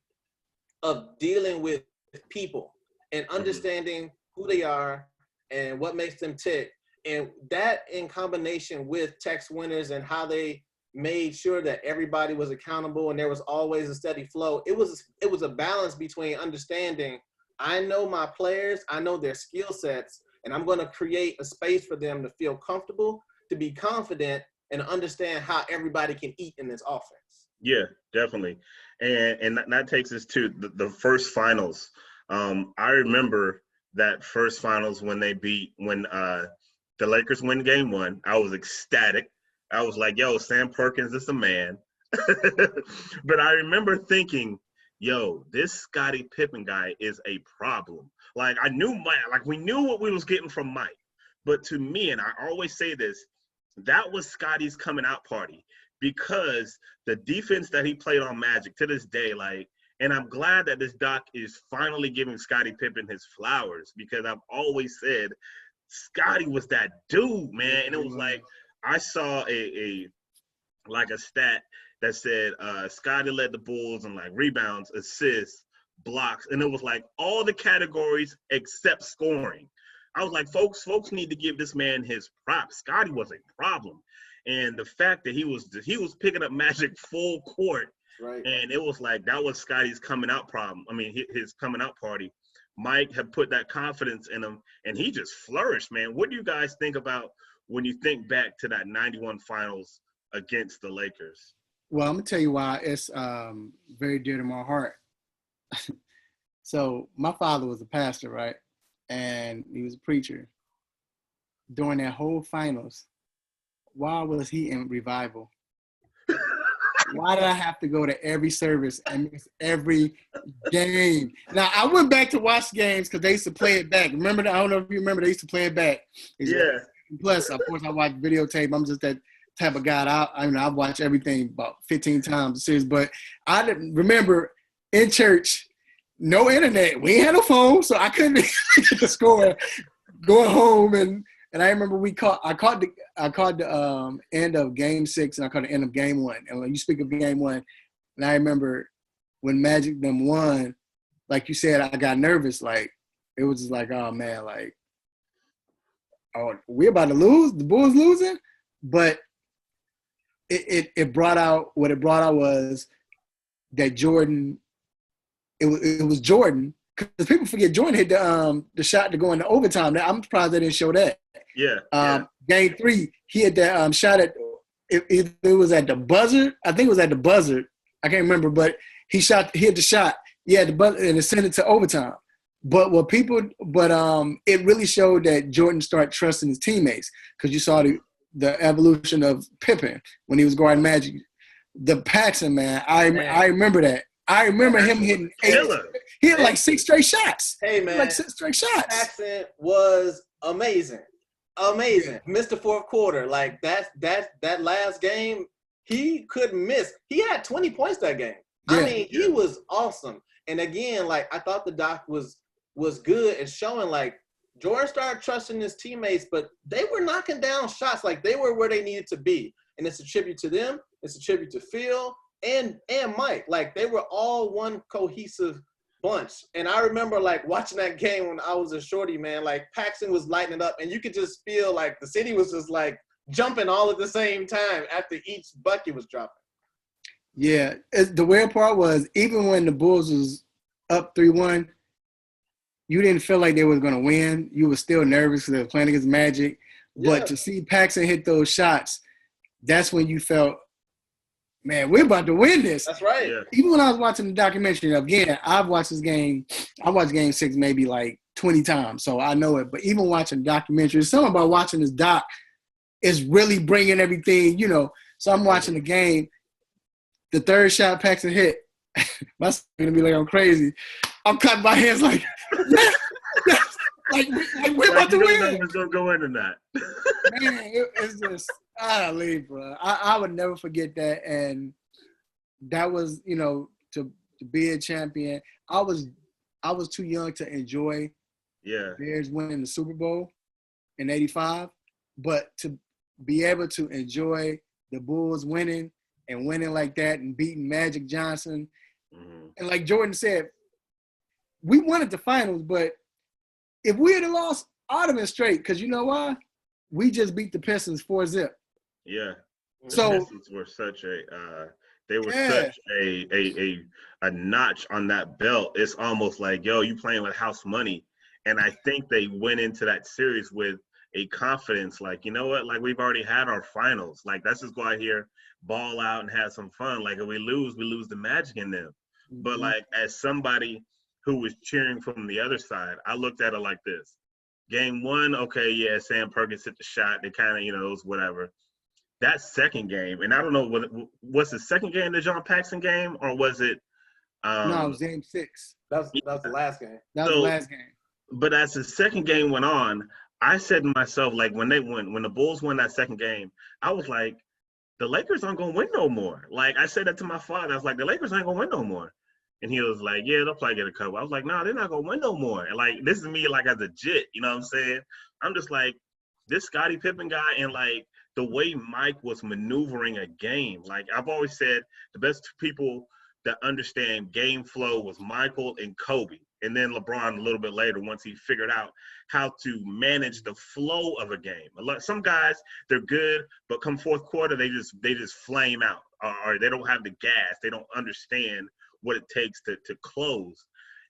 of dealing with people and understanding who they are and what makes them tick. And that in combination with Tex winners and how they made sure that everybody was accountable and there was always a steady flow. It was a balance between understanding, I know my players, I know their skill sets, and I'm going to create a space for them to feel comfortable, to be confident, and understand how everybody can eat in this offense. Yeah, definitely. And that takes us to the first finals. I remember that first finals when the Lakers win game 1. I was ecstatic. I was like, yo, Sam Perkins is the man. But I remember thinking, yo, this Scottie Pippen guy is a problem. Like, I knew we knew what we was getting from Mike. But to me, and I always say this, that was Scottie's coming out party, because the defense that he played on Magic to this day, like, and I'm glad that this doc is finally giving Scottie Pippen his flowers, because I've always said Scottie was that dude, man. And it was like, I saw a stat that said Scottie led the Bulls in like rebounds, assists, blocks, and it was like all the categories except scoring. I was like, folks need to give this man his props. Scottie was a problem, and the fact that he was picking up Magic full court, right? And it was like that was Scottie's coming out problem. I mean, his coming out party. Mike had put that confidence in him, and he just flourished, man. What do you guys think about when you think back to that 91 finals against the Lakers? Well, I'm going to tell you why it's very dear to my heart. So my father was a pastor, right? And he was a preacher. During that whole finals, why was he in revival? Why did I have to go to every service and miss every game? Now, I went back to watch games because they used to play it back. Remember that? I don't know if you remember, they used to play it back. Yeah. Plus, of course, I watch videotape. I'm just that type of guy. I've watched everything about 15 times a series. But I didn't remember in church, no internet. We ain't had no phone, so I couldn't get the score. Going home and I remember I caught the end of game 6 and I caught the end of game 1. And when you speak of game 1, and I remember when Magic them won, like you said, I got nervous. Like, it was just like, oh man, like, oh, we're about to lose. The Bulls losing, but it brought out what it brought out was that Jordan. It was Jordan, because people forget Jordan hit the shot to go into overtime. I'm surprised they didn't show that. Yeah. Game 3, he had that shot at it was at the buzzer. I think it was at the buzzer. I can't remember, but he hit the shot. Yeah, the buzzer, and it sent it to overtime. But it really showed that Jordan started trusting his teammates, because you saw the evolution of Pippen when he was guarding Magic. The Paxson, man, I remember that. I remember him hitting 8. He hit like 6 straight shots. Hey, man. Like 6 straight shots. Paxson was amazing. Missed the fourth quarter. Like, that last game, he couldn't miss. He had 20 points that game. Yeah. I mean, he was awesome. And again, like, I thought the doc was good at showing, like, Jordan started trusting his teammates, but they were knocking down shots. Like, they were where they needed to be. And it's a tribute to them. It's a tribute to Phil and Mike. Like, they were all one cohesive bunch. And I remember, like, watching that game when I was a shorty, man. Like, Paxson was lighting it up, and you could just feel like the city was just, like, jumping all at the same time after each bucket was dropping. Yeah. The weird part was, even when the Bulls was up 3-1, you didn't feel like they was going to win. You were still nervous because they were playing against Magic. Yeah. But to see Paxson hit those shots, that's when you felt, man, we're about to win this. That's right. Yeah. Even when I was watching the documentary, again, I've watched this game. I watched game 6 maybe like 20 times, so I know it. But even watching documentaries, something about watching this doc is really bringing everything, you know. So I'm watching the game. The third shot Paxton hit. My son's gonna be like, I'm crazy. I'm cutting my hands like, like we're about to win. Like gonna go into that. Man, it's just leave, bro. I would never forget that, and that was, you know, to be a champion. I was too young to enjoy Bears winning the Super Bowl in '85, but to be able to enjoy the Bulls winning and winning like that and beating Magic Johnson, and like Jordan said, we wanted the finals, but if we had lost, I'd have been straight, because you know why? We just beat the Pistons 4-0. Yeah. So the Pistons were such such a notch on that belt. It's almost like, yo, you playing with house money. And I think they went into that series with a confidence, like, you know what, like, we've already had our finals. Like, let's just go out here, ball out, and have some fun. Like, if we lose the magic in them. But like, as somebody who was cheering from the other side, I looked at it like this. Game one, okay, yeah, Sam Perkins hit the shot. They kind of, you know, it was whatever. That second game, and I don't know, was the second game the John Paxson game, or was it? No, it was game 6. That was the last game. That was the last game. But as the second game went on, I said to myself, like, when the Bulls won that second game, I was like, the Lakers aren't gonna win no more. Like, I said that to my father. I was like, the Lakers ain't gonna win no more. And he was like, yeah, they'll probably get a couple. I was like, no, they're not going to win no more. And, like, this is me, like, as a jit, you know what I'm saying? I'm just like, this Scottie Pippen guy, and, like, the way Mike was maneuvering a game. Like, I've always said the best people that understand game flow was Michael and Kobe. And then LeBron a little bit later, once he figured out how to manage the flow of a game. Some guys, they're good, but come fourth quarter, they just flame out. Or they don't have the gas. They don't understand what it takes to close.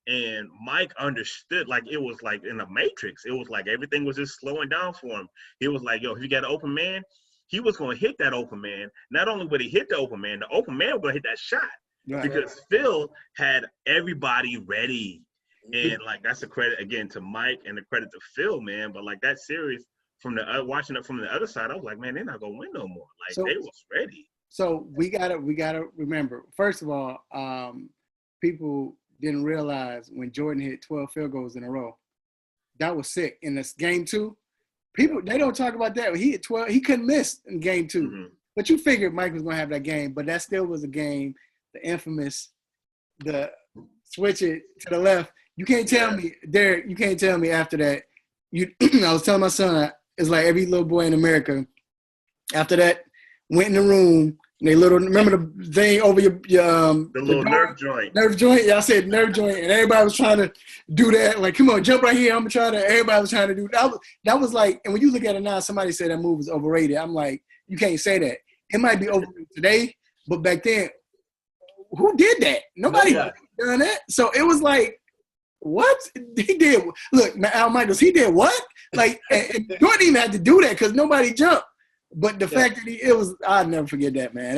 And Mike understood, like, it was like in the Matrix. It was like everything was just slowing down for him. He was like, yo, if you got an open man, he was going to hit that open man. Not only would he hit the open man was going to hit that shot. Right. Because Phil had everybody ready. And, like, that's a credit, again, to Mike and the credit to Phil, man. But, like, that series, watching it from the other side, I was like, man, they're not going to win no more. Like, they was ready. So we gotta remember, first of all, people didn't realize when Jordan hit 12 field goals in a row. That was sick. In this game 2, they don't talk about that. He hit 12, he couldn't miss in game 2. But you figured Mike was gonna have that game, but that still was a game, the infamous, the switch it to the left. You can't tell me, Derek, you can't tell me after that. I was telling my son, it's like every little boy in America, after that, went in the room. They remember the thing over your the little nerve joint. Nerve joint. Yeah, I said nerve joint, and everybody was trying to do that. Like, come on, jump right here. I'm gonna try to. Everybody was trying to do that. That was like, and when you look at it now, somebody said that move is overrated. I'm like, you can't say that. It might be overrated today, but back then, who did that? Nobody done that. So it was like, what he did? Look, Al Michaels, he did what? Like, and Jordan even had to do that because nobody jumped. But the fact that I'll never forget that, man.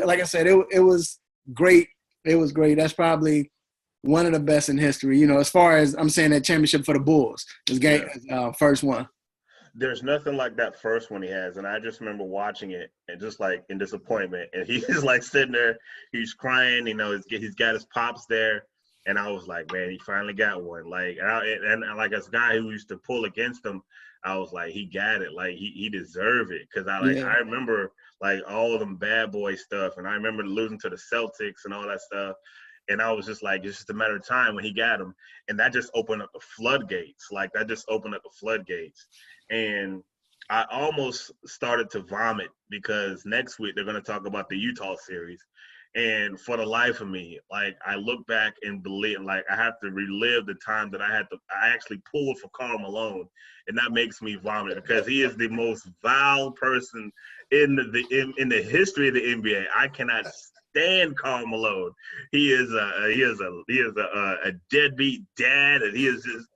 Like I said, it was great. It was great. That's probably one of the best in history. You know, as far as I'm saying, that championship for the Bulls, this game, first one. There's nothing like that first one he has. And I just remember watching it and just like in disappointment. And he's like sitting there, he's crying, you know, he's got his pops there. And I was like, man, he finally got one. Like, and like as a guy who used to pull against him, I was like, he got it. Like, he deserved it. Because I remember, like, all of them bad boy stuff. And I remember losing to the Celtics and all that stuff. And I was just like, it's just a matter of time when he got him. And that just opened up the floodgates. Like, that just opened up the floodgates. And I almost started to vomit because next week they're going to talk about the Utah series. And for the life of me, like, I look back and believe, like, I have to relive the time that I actually pulled for Karl Malone, and that makes me vomit because he is the most vile person in the history of the NBA. I cannot stand Karl Malone. He is a deadbeat dad, and he is just.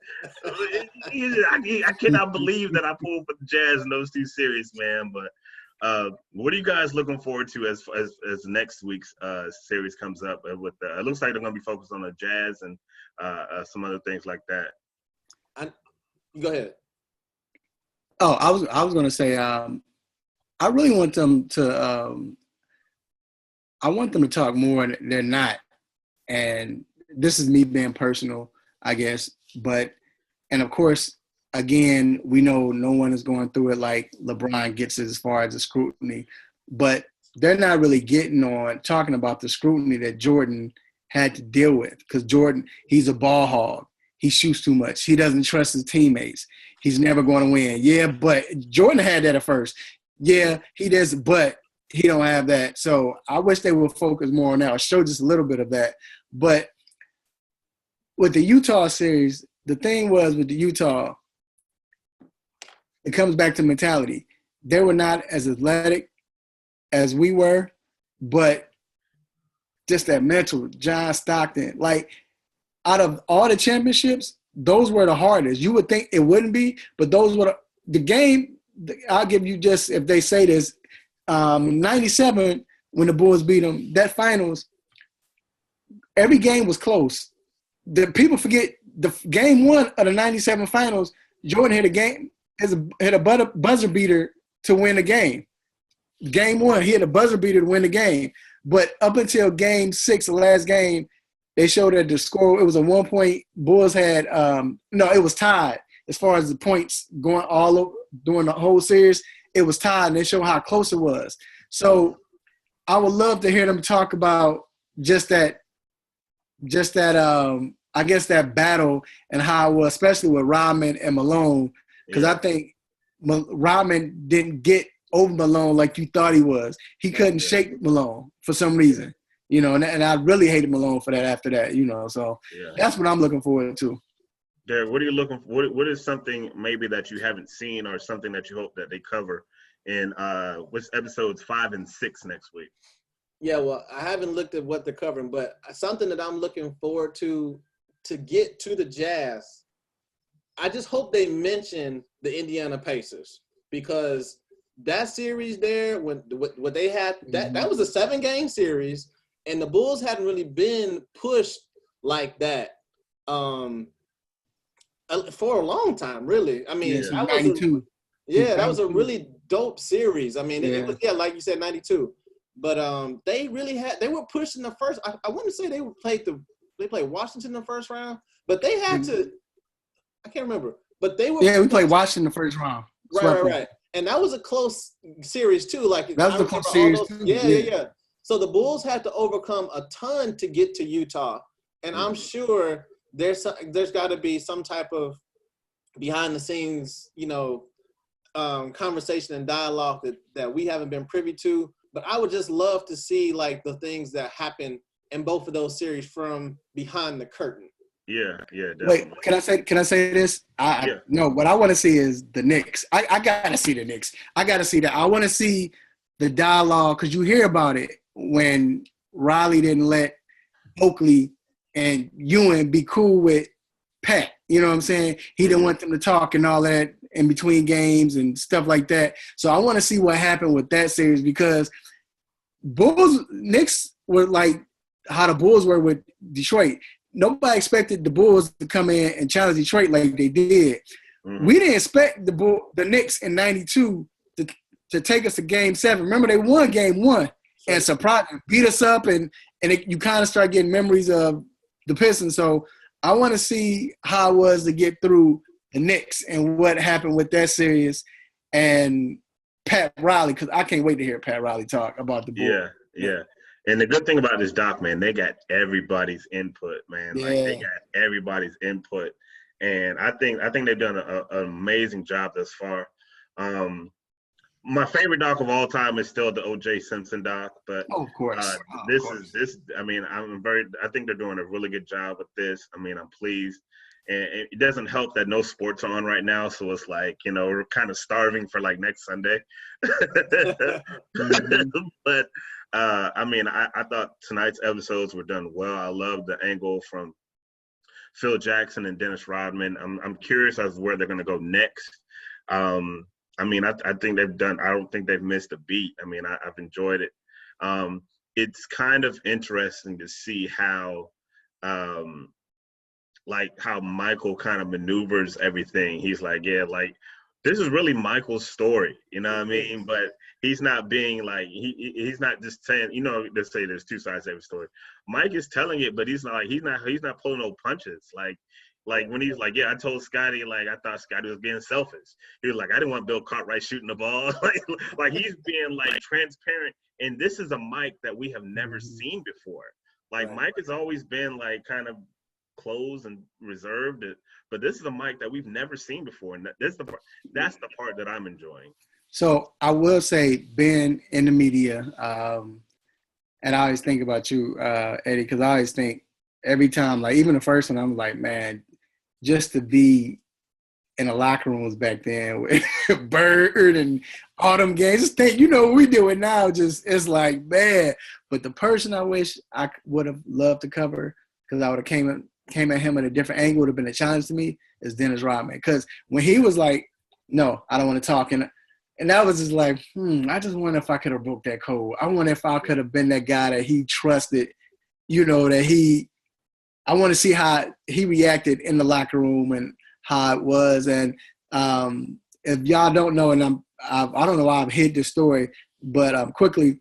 I cannot believe that I pulled for the Jazz in those two series, man. But. What are you guys looking forward to as next week's series comes up? It looks like they're going to be focused on the Jazz and some other things like that. Go ahead. Oh, I was gonna say, I really want them to. I want them to talk more. They're not, and this is me being personal, I guess. But, and of course, again, we know no one is going through it like LeBron gets as far as the scrutiny, but they're not really getting on talking about the scrutiny that Jordan had to deal with, because Jordan, he's a ball hog. He shoots too much. He doesn't trust his teammates. He's never going to win. Yeah, but Jordan had that at first. Yeah, he does, but he don't have that. So I wish they would focus more on that or show just a little bit of that. But with the Utah series, the thing was with the Utah, it comes back to mentality. They were not as athletic as we were, but just that mental, John Stockton. Like, out of all the championships, those were the hardest. You would think it wouldn't be, but those were the game. I'll give you just, if they say this, 97 when the Bulls beat them, that finals, every game was close. The people forget the game one of the 97 finals, Jordan hit a buzzer beater to win the game. Game one, he had a buzzer beater to win the game. But up until game 6, the last game, they showed that the score, it was a 1 point. Bulls had, it was tied as far as the points going all over during the whole series. It was tied, and they showed how close it was. So I would love to hear them talk about just that, I guess that battle and how it was, especially with Rodman and Malone, because I think Rodman didn't get over Malone like you thought he was. He couldn't shake Malone for some reason, and I really hated Malone for that after that, So that's what I'm looking forward to. Derek, what are you looking for? What is something maybe that you haven't seen or something that you hope that they cover in what's episodes 5 and 6 next week? Yeah, well, I haven't looked at what they're covering, but something that I'm looking forward to get to the Jazz, I just hope they mention the Indiana Pacers, because that series there, when what they had, that was a 7-game series, and the Bulls hadn't really been pushed like that for a long time, really. I mean, that was 92. That was a really dope series. I mean, it was, like you said, 92. But they were pushed in the first. I wouldn't say they played Washington in the first round, but they had to. I can't remember, but they were. Yeah, we played Washington in the first round. Right. And that was a close series too. Like that was a close series too. Yeah. So the Bulls had to overcome a ton to get to Utah, and I'm sure there's got to be some type of behind the scenes, conversation and dialogue that we haven't been privy to. But I would just love to see like the things that happen in both of those series from behind the curtain. Yeah, definitely. Wait, can I say this? No, what I want to see is the Knicks. I gotta see the Knicks. I gotta see that. I want to see the dialogue, because you hear about it when Riley didn't let Oakley and Ewing be cool with Pat. You know what I'm saying? He didn't want them to talk and all that in between games and stuff like that. So I want to see what happened with that series, because Knicks were like how the Bulls were with Detroit. Nobody expected the Bulls to come in and challenge Detroit like they did. Mm-hmm. We didn't expect the Knicks in 92 to take us to Game 7. Remember, they won Game 1 and surprised, beat us up, and you kind of start getting memories of the Pistons. So I want to see how it was to get through the Knicks and what happened with that series and Pat Riley, because I can't wait to hear Pat Riley talk about the Bulls. Yeah. And the good thing about this doc, man, they got everybody's input, man. Like they got everybody's input, and I think they've done an amazing job thus far. My favorite doc of all time is still the O.J. Simpson doc, but of course, this. I mean, I think they're doing a really good job with this. I mean, I'm pleased. And it doesn't help that no sports are on right now, so it's like, we're kind of starving for like next Sunday. But I mean, I thought tonight's episodes were done well. I love the angle from Phil Jackson and Dennis Rodman. I'm curious as to where they're going to go next. I mean, I think I don't think they've missed a beat. I mean, I've enjoyed it. It's kind of interesting to see how like how Michael kind of maneuvers everything. He's like, yeah, like this is really Michael's story, you know what I mean? But he's not being like he's not just saying, you know, let's say there's two sides to every story. Mike is telling it, but he's not pulling no punches. Like when he's like, yeah, I told Scotty, like I thought Scotty was being selfish. He was like, I didn't want Bill Cartwright shooting the ball. like he's being like transparent. And this is a Mike that we have never seen before. Like Mike has always been like kind of closed and reserved, but this is a Mike that we've never seen before, and that's the part that I'm enjoying. So I will say, being in the media, and I always think about you, Eddie, because I always think every time, like even the first one, I'm like, man, just to be in the locker rooms back then with Bird and all them games, just think, you know, what we do it now, just it's like, man. But the person I wish I would have loved to cover, because I would have came at him at a different angle, would have been a challenge to me, is Dennis Rodman. Because when he was like, no, I don't want to talk, and that was just like, I just wonder if I could have broke that code. I wonder if I could have been that guy that he trusted, you know, I want to see how he reacted in the locker room and how it was. And if y'all don't know, and I don't know why I've hid this story, but quickly,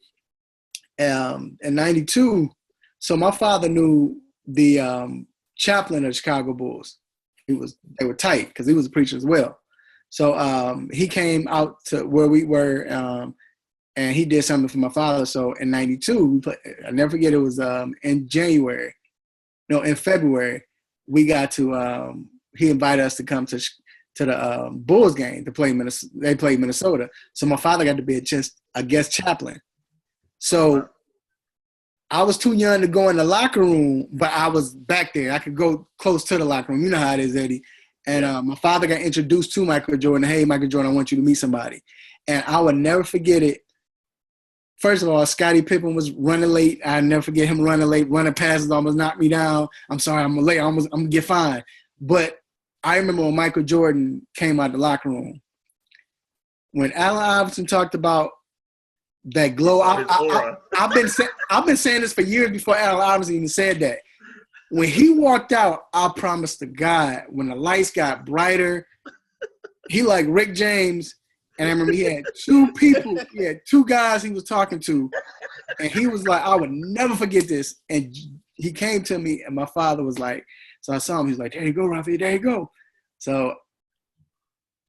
in 92, so my father knew the chaplain of the Chicago Bulls. They were tight because he was a preacher as well. So he came out to where we were, and he did something for my father. So in 92, I'll never forget, it was in February, we got to he invited us to come to the Bulls game to play Minnesota. They played Minnesota. So my father got to be a guest chaplain. So I was too young to go in the locker room, but I was back there. I could go close to the locker room. You know how it is, Eddie. And my father got introduced to Michael Jordan. Hey, Michael Jordan, I want you to meet somebody. And I would never forget it. First of all, Scottie Pippen was running late. I never forget him running late, running passes, almost knocked me down. I'm sorry, I'm late. I'm going to get fined. But I remember when Michael Jordan came out of the locker room. When Allen Iverson talked about that glow, I've been saying this for years before Allen Iverson even said that. When he walked out, I promise to God, when the lights got brighter, he like Rick James. And I remember he had two guys he was talking to. And he was like, I would never forget this. And he came to me, and my father was like, so I saw him. He was like, there you go, Raphael, there you go. So,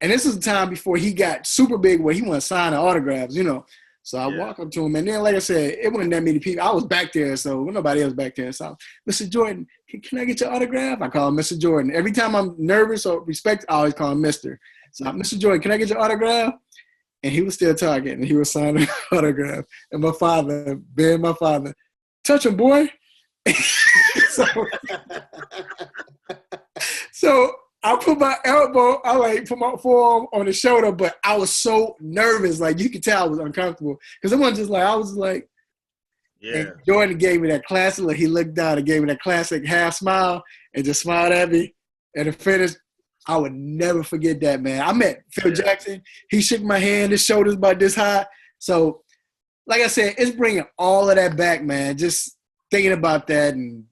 and this was the time before he got super big where he wanted to sign autographs, you know. So I walk up to him, and then, like I said, it wasn't that many people. I was back there, so nobody else back there. So, Mr. Jordan, can I get your autograph? I call him Mr. Jordan. Every time I'm nervous or respect, I always call him Mr. So, Mr. Jordan, can I get your autograph? And he was still talking, and he was signing an autograph. And my father, touch him, boy. So I put my elbow, put my forearm on his shoulder, but I was so nervous. Like, you could tell I was uncomfortable. Because it wasn't just like, I was like, yeah. And Jordan gave me that classic, like he looked down and gave me that classic half smile and just smiled at me. And it finished. I would never forget that, man. I met Phil Jackson. He shook my hand. His shoulders about this high. So, like I said, it's bringing all of that back, man. Just thinking about that and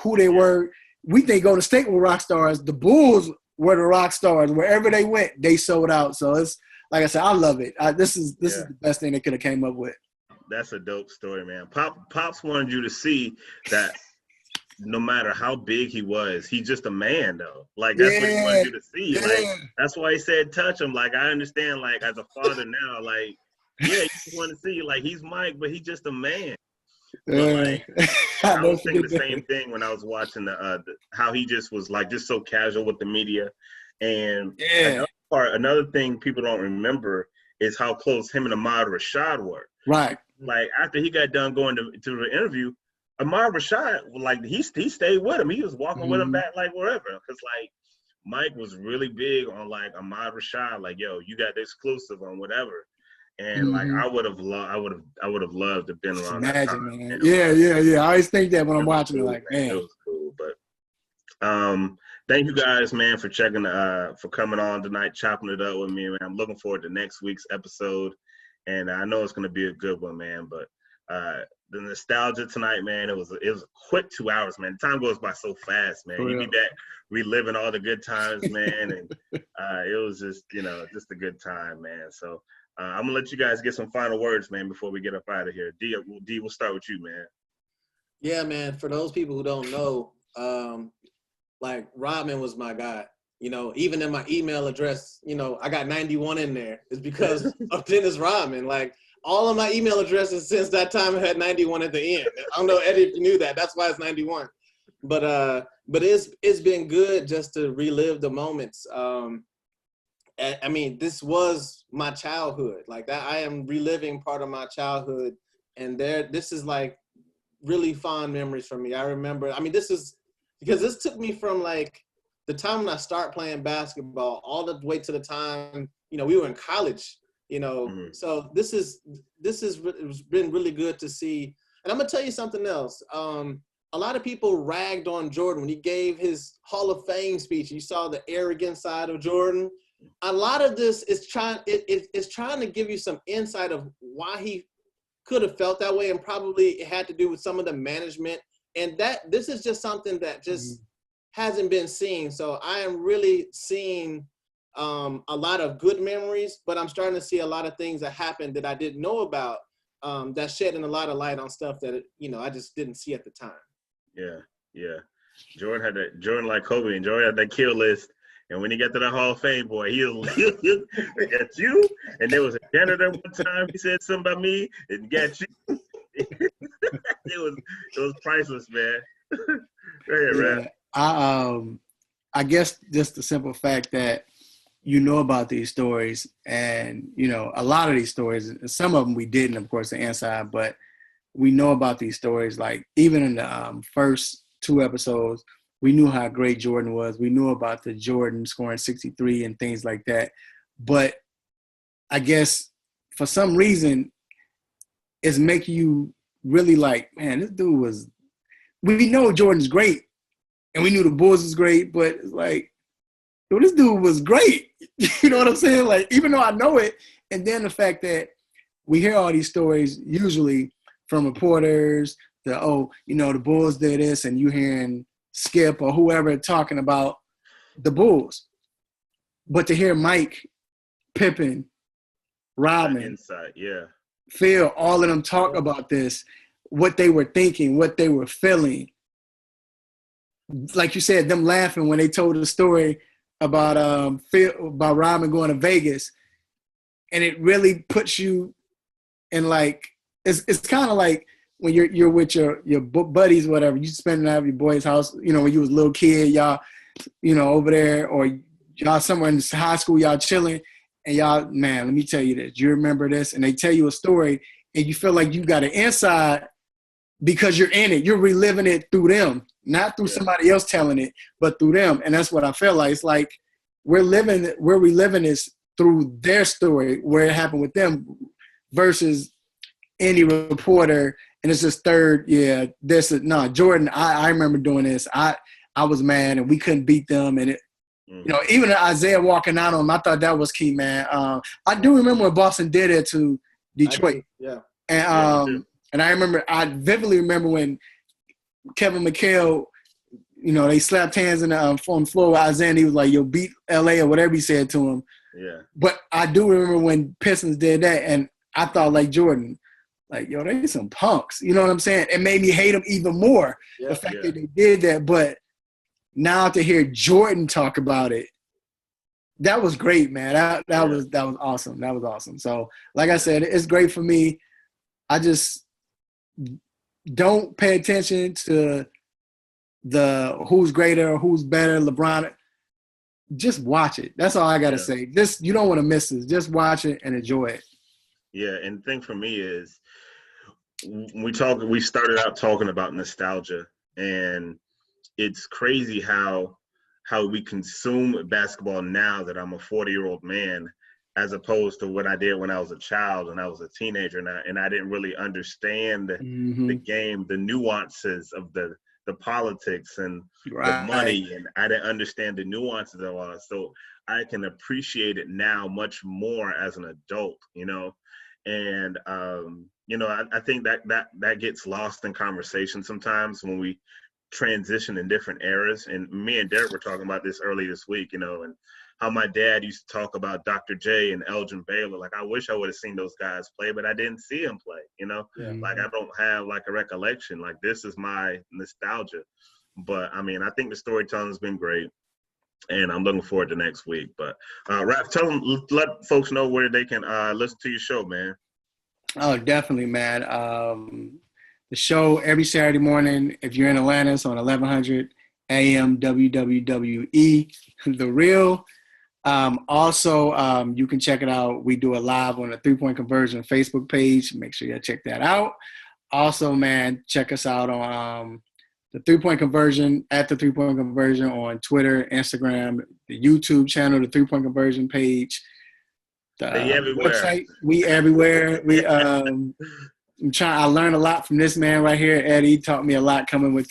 who they were. We think Golden State were rock stars. The Bulls were the rock stars. Wherever they went, they sold out. So it's like I said, I love it. This is the best thing they could have came up with. That's a dope story, man. Pops wanted you to see that. No matter how big he was, he's just a man, though. Like, that's what he wanted you to see. Yeah. Like, that's why he said touch him. Like, I understand, like, as a father now, like, yeah, you just want to see, like, he's Mike, but he's just a man. But, like, I was thinking the same thing when I was watching how he just was, like, just so casual with the media. And another thing people don't remember is how close him and Ahmad Rashad were. Right. Like, after he got done going to the interview, Ahmad Rashad, like, he stayed with him. He was walking with him back, like, wherever. Because, like, Mike was really big on, like, Ahmad Rashad, like, yo, you got the exclusive on whatever. And, like, I would have loved to have been around that time. Man. Yeah. I always think that when I'm watching it, like, man. It was cool. But thank you guys, man, for for coming on tonight, chopping it up with me, man. I'm looking forward to next week's episode. And I know it's going to be a good one, man. But The nostalgia tonight, man, it was a quick 2 hours, man. Time goes by so fast, man. You be back reliving all the good times, man, and it was just, just a good time, man. So I'm gonna let you guys get some final words, man, before we get up out of here. D, we'll start with you, man. Yeah, man. For those people who don't know, like Rodman was my guy. Even in my email address, I got 91 in there. It's because of Dennis Rodman. Like, all of my email addresses since that time had 91 at the end. I don't know, Eddie, if you knew that. That's why it's 91. But it's been good just to relive the moments. I mean, this was my childhood. Like that, I am reliving part of my childhood, and this is like really fond memories for me. I remember. I mean, this is because this took me from like the time when I start playing basketball all the way to the time we were in college. So this has been really good to see. And I'm gonna tell you something else. A lot of people ragged on Jordan when he gave his Hall of Fame speech. You saw the arrogant side of Jordan. A lot of this is trying to give you some insight of why he could have felt that way, and probably it had to do with some of the management. And that this is just something that just hasn't been seen. So I am really seeing a lot of good memories, but I'm starting to see a lot of things that happened that I didn't know about, that's shedding a lot of light on stuff that I just didn't see at the time. Yeah. Jordan like Kobe, and Jordan had that kill list. And when he got to the Hall of Fame, boy, he'll get you. And there was a janitor one time, he said something about me and got you. it was priceless, man. Go ahead, Raph. I guess just the simple fact that about these stories, and a lot of these stories, some of them we didn't, of course, the inside, but we know about these stories. Like even in the first 2 episodes, we knew how great Jordan was. We knew about the Jordan scoring 63 and things like that. But I guess for some reason, it's making you really like, man, this dude was. We know Jordan's great, and we knew the Bulls was great, but it's like, yo, this dude was great. You know what I'm saying? Like, even though I know it, and then the fact that we hear all these stories usually from reporters, the Bulls did this, and you hearing Skip or whoever talking about the Bulls. But to hear Mike, Pippen, Rodman, insight, Phil, all of them talk about this, what they were thinking, what they were feeling. Like you said, them laughing when they told the story about about Rodman going to Vegas, and it really puts you in like it's kind of like when you're with your buddies, whatever, you spending at your boy's house, when you was a little kid, y'all, over there, or y'all somewhere in high school, y'all chilling, and y'all, man, let me tell you this, you remember this, and they tell you a story, and you feel like you got an inside because you're in it, you're reliving it through them. Not through somebody else telling it, but through them. And that's what I feel like. It's like we're reliving this through their story, where it happened with them, versus any reporter. And it's just Jordan, I remember doing this. I was mad, and we couldn't beat them. And even Isaiah walking out on him, I thought that was key, man. I do remember when Boston did it to Detroit. And I vividly remember when Kevin McHale, they slapped hands on the floor with Isaiah, and he was like, yo, beat LA or whatever he said to him. Yeah. But I do remember when Pistons did that, and I thought, like Jordan, like, yo, they some punks. You know what I'm saying? It made me hate them even more, the fact that they did that. But now to hear Jordan talk about it, that was great, man. That was awesome. That was awesome. So, like I said, it's great for me. I just don't pay attention to the who's greater or who's better, LeBron. Just watch it. That's all I got to say. You don't want to miss this. Just watch it and enjoy it. Yeah, and the thing for me is we started out talking about nostalgia, and it's crazy how we consume basketball now that I'm a 40-year-old man, as opposed to what I did when I was a child and I was a teenager, and I didn't really understand the game, the nuances of the politics and the money, and I didn't understand the nuances of all that. So I can appreciate it now much more as an adult, And I think that gets lost in conversation sometimes when we transition in different eras. And me and Derek were talking about this earlier this week, and how my dad used to talk about Dr. J and Elgin Baylor. Like, I wish I would have seen those guys play, but I didn't see them play, Yeah. Like, I don't have like a recollection. Like, this is my nostalgia. But I mean, I think the storytelling's been great, and I'm looking forward to next week. But Raph, let folks know where they can listen to your show, man. Oh, definitely, man. The show every Saturday morning, if you're in Atlanta, it's on 1100 AM WWWE, The Real. Also, you can check it out. We do it live on the 3-Point Conversion Facebook page. Make sure you check that out. Also, man, check us out on the 3-Point Conversion, at the 3-Point Conversion on Twitter, Instagram, the YouTube channel, the 3-Point Conversion page. They everywhere. Website, we everywhere. We I learned a lot from this man right here. Eddie taught me a lot coming in with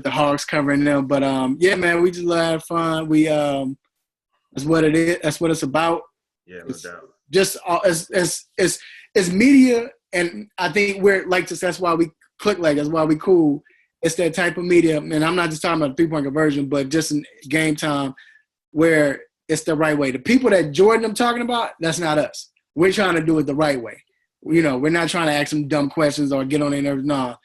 the Hawks covering them. But yeah, man, we just have fun. We that's what it is. That's what it's about. Yeah, no doubt. Just it's media, and I think we're like this. That's why we click like. That's why we cool. It's that type of media, and I'm not just talking about 3-Point Conversion, but just in game time where it's the right way. The people that Jordan I'm talking about, that's not us. We're trying to do it the right way. We're not trying to ask them dumb questions or get on their nerves. No,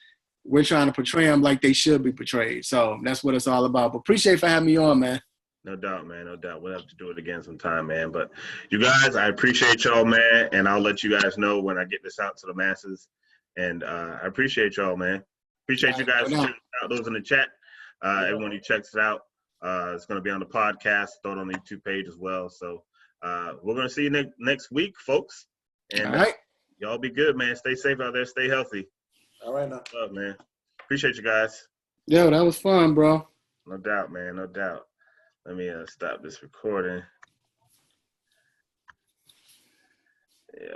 we're trying to portray them like they should be portrayed. So that's what it's all about. But appreciate for having me on, man. No doubt, man. No doubt. We'll have to do it again sometime, man. But you guys, I appreciate y'all, man. And I'll let you guys know when I get this out to the masses. And I appreciate y'all, man. Appreciate you guys checking out those in the chat. Everyone who checks it out, it's going to be on the podcast, throw it on the YouTube page as well. So we're going to see you next week, folks. And all right. Y'all be good, man. Stay safe out there. Stay healthy. All right, now. What's up, man? Appreciate you guys. Yo, that was fun, bro. No doubt, man. No doubt. Let me stop this recording. Yeah.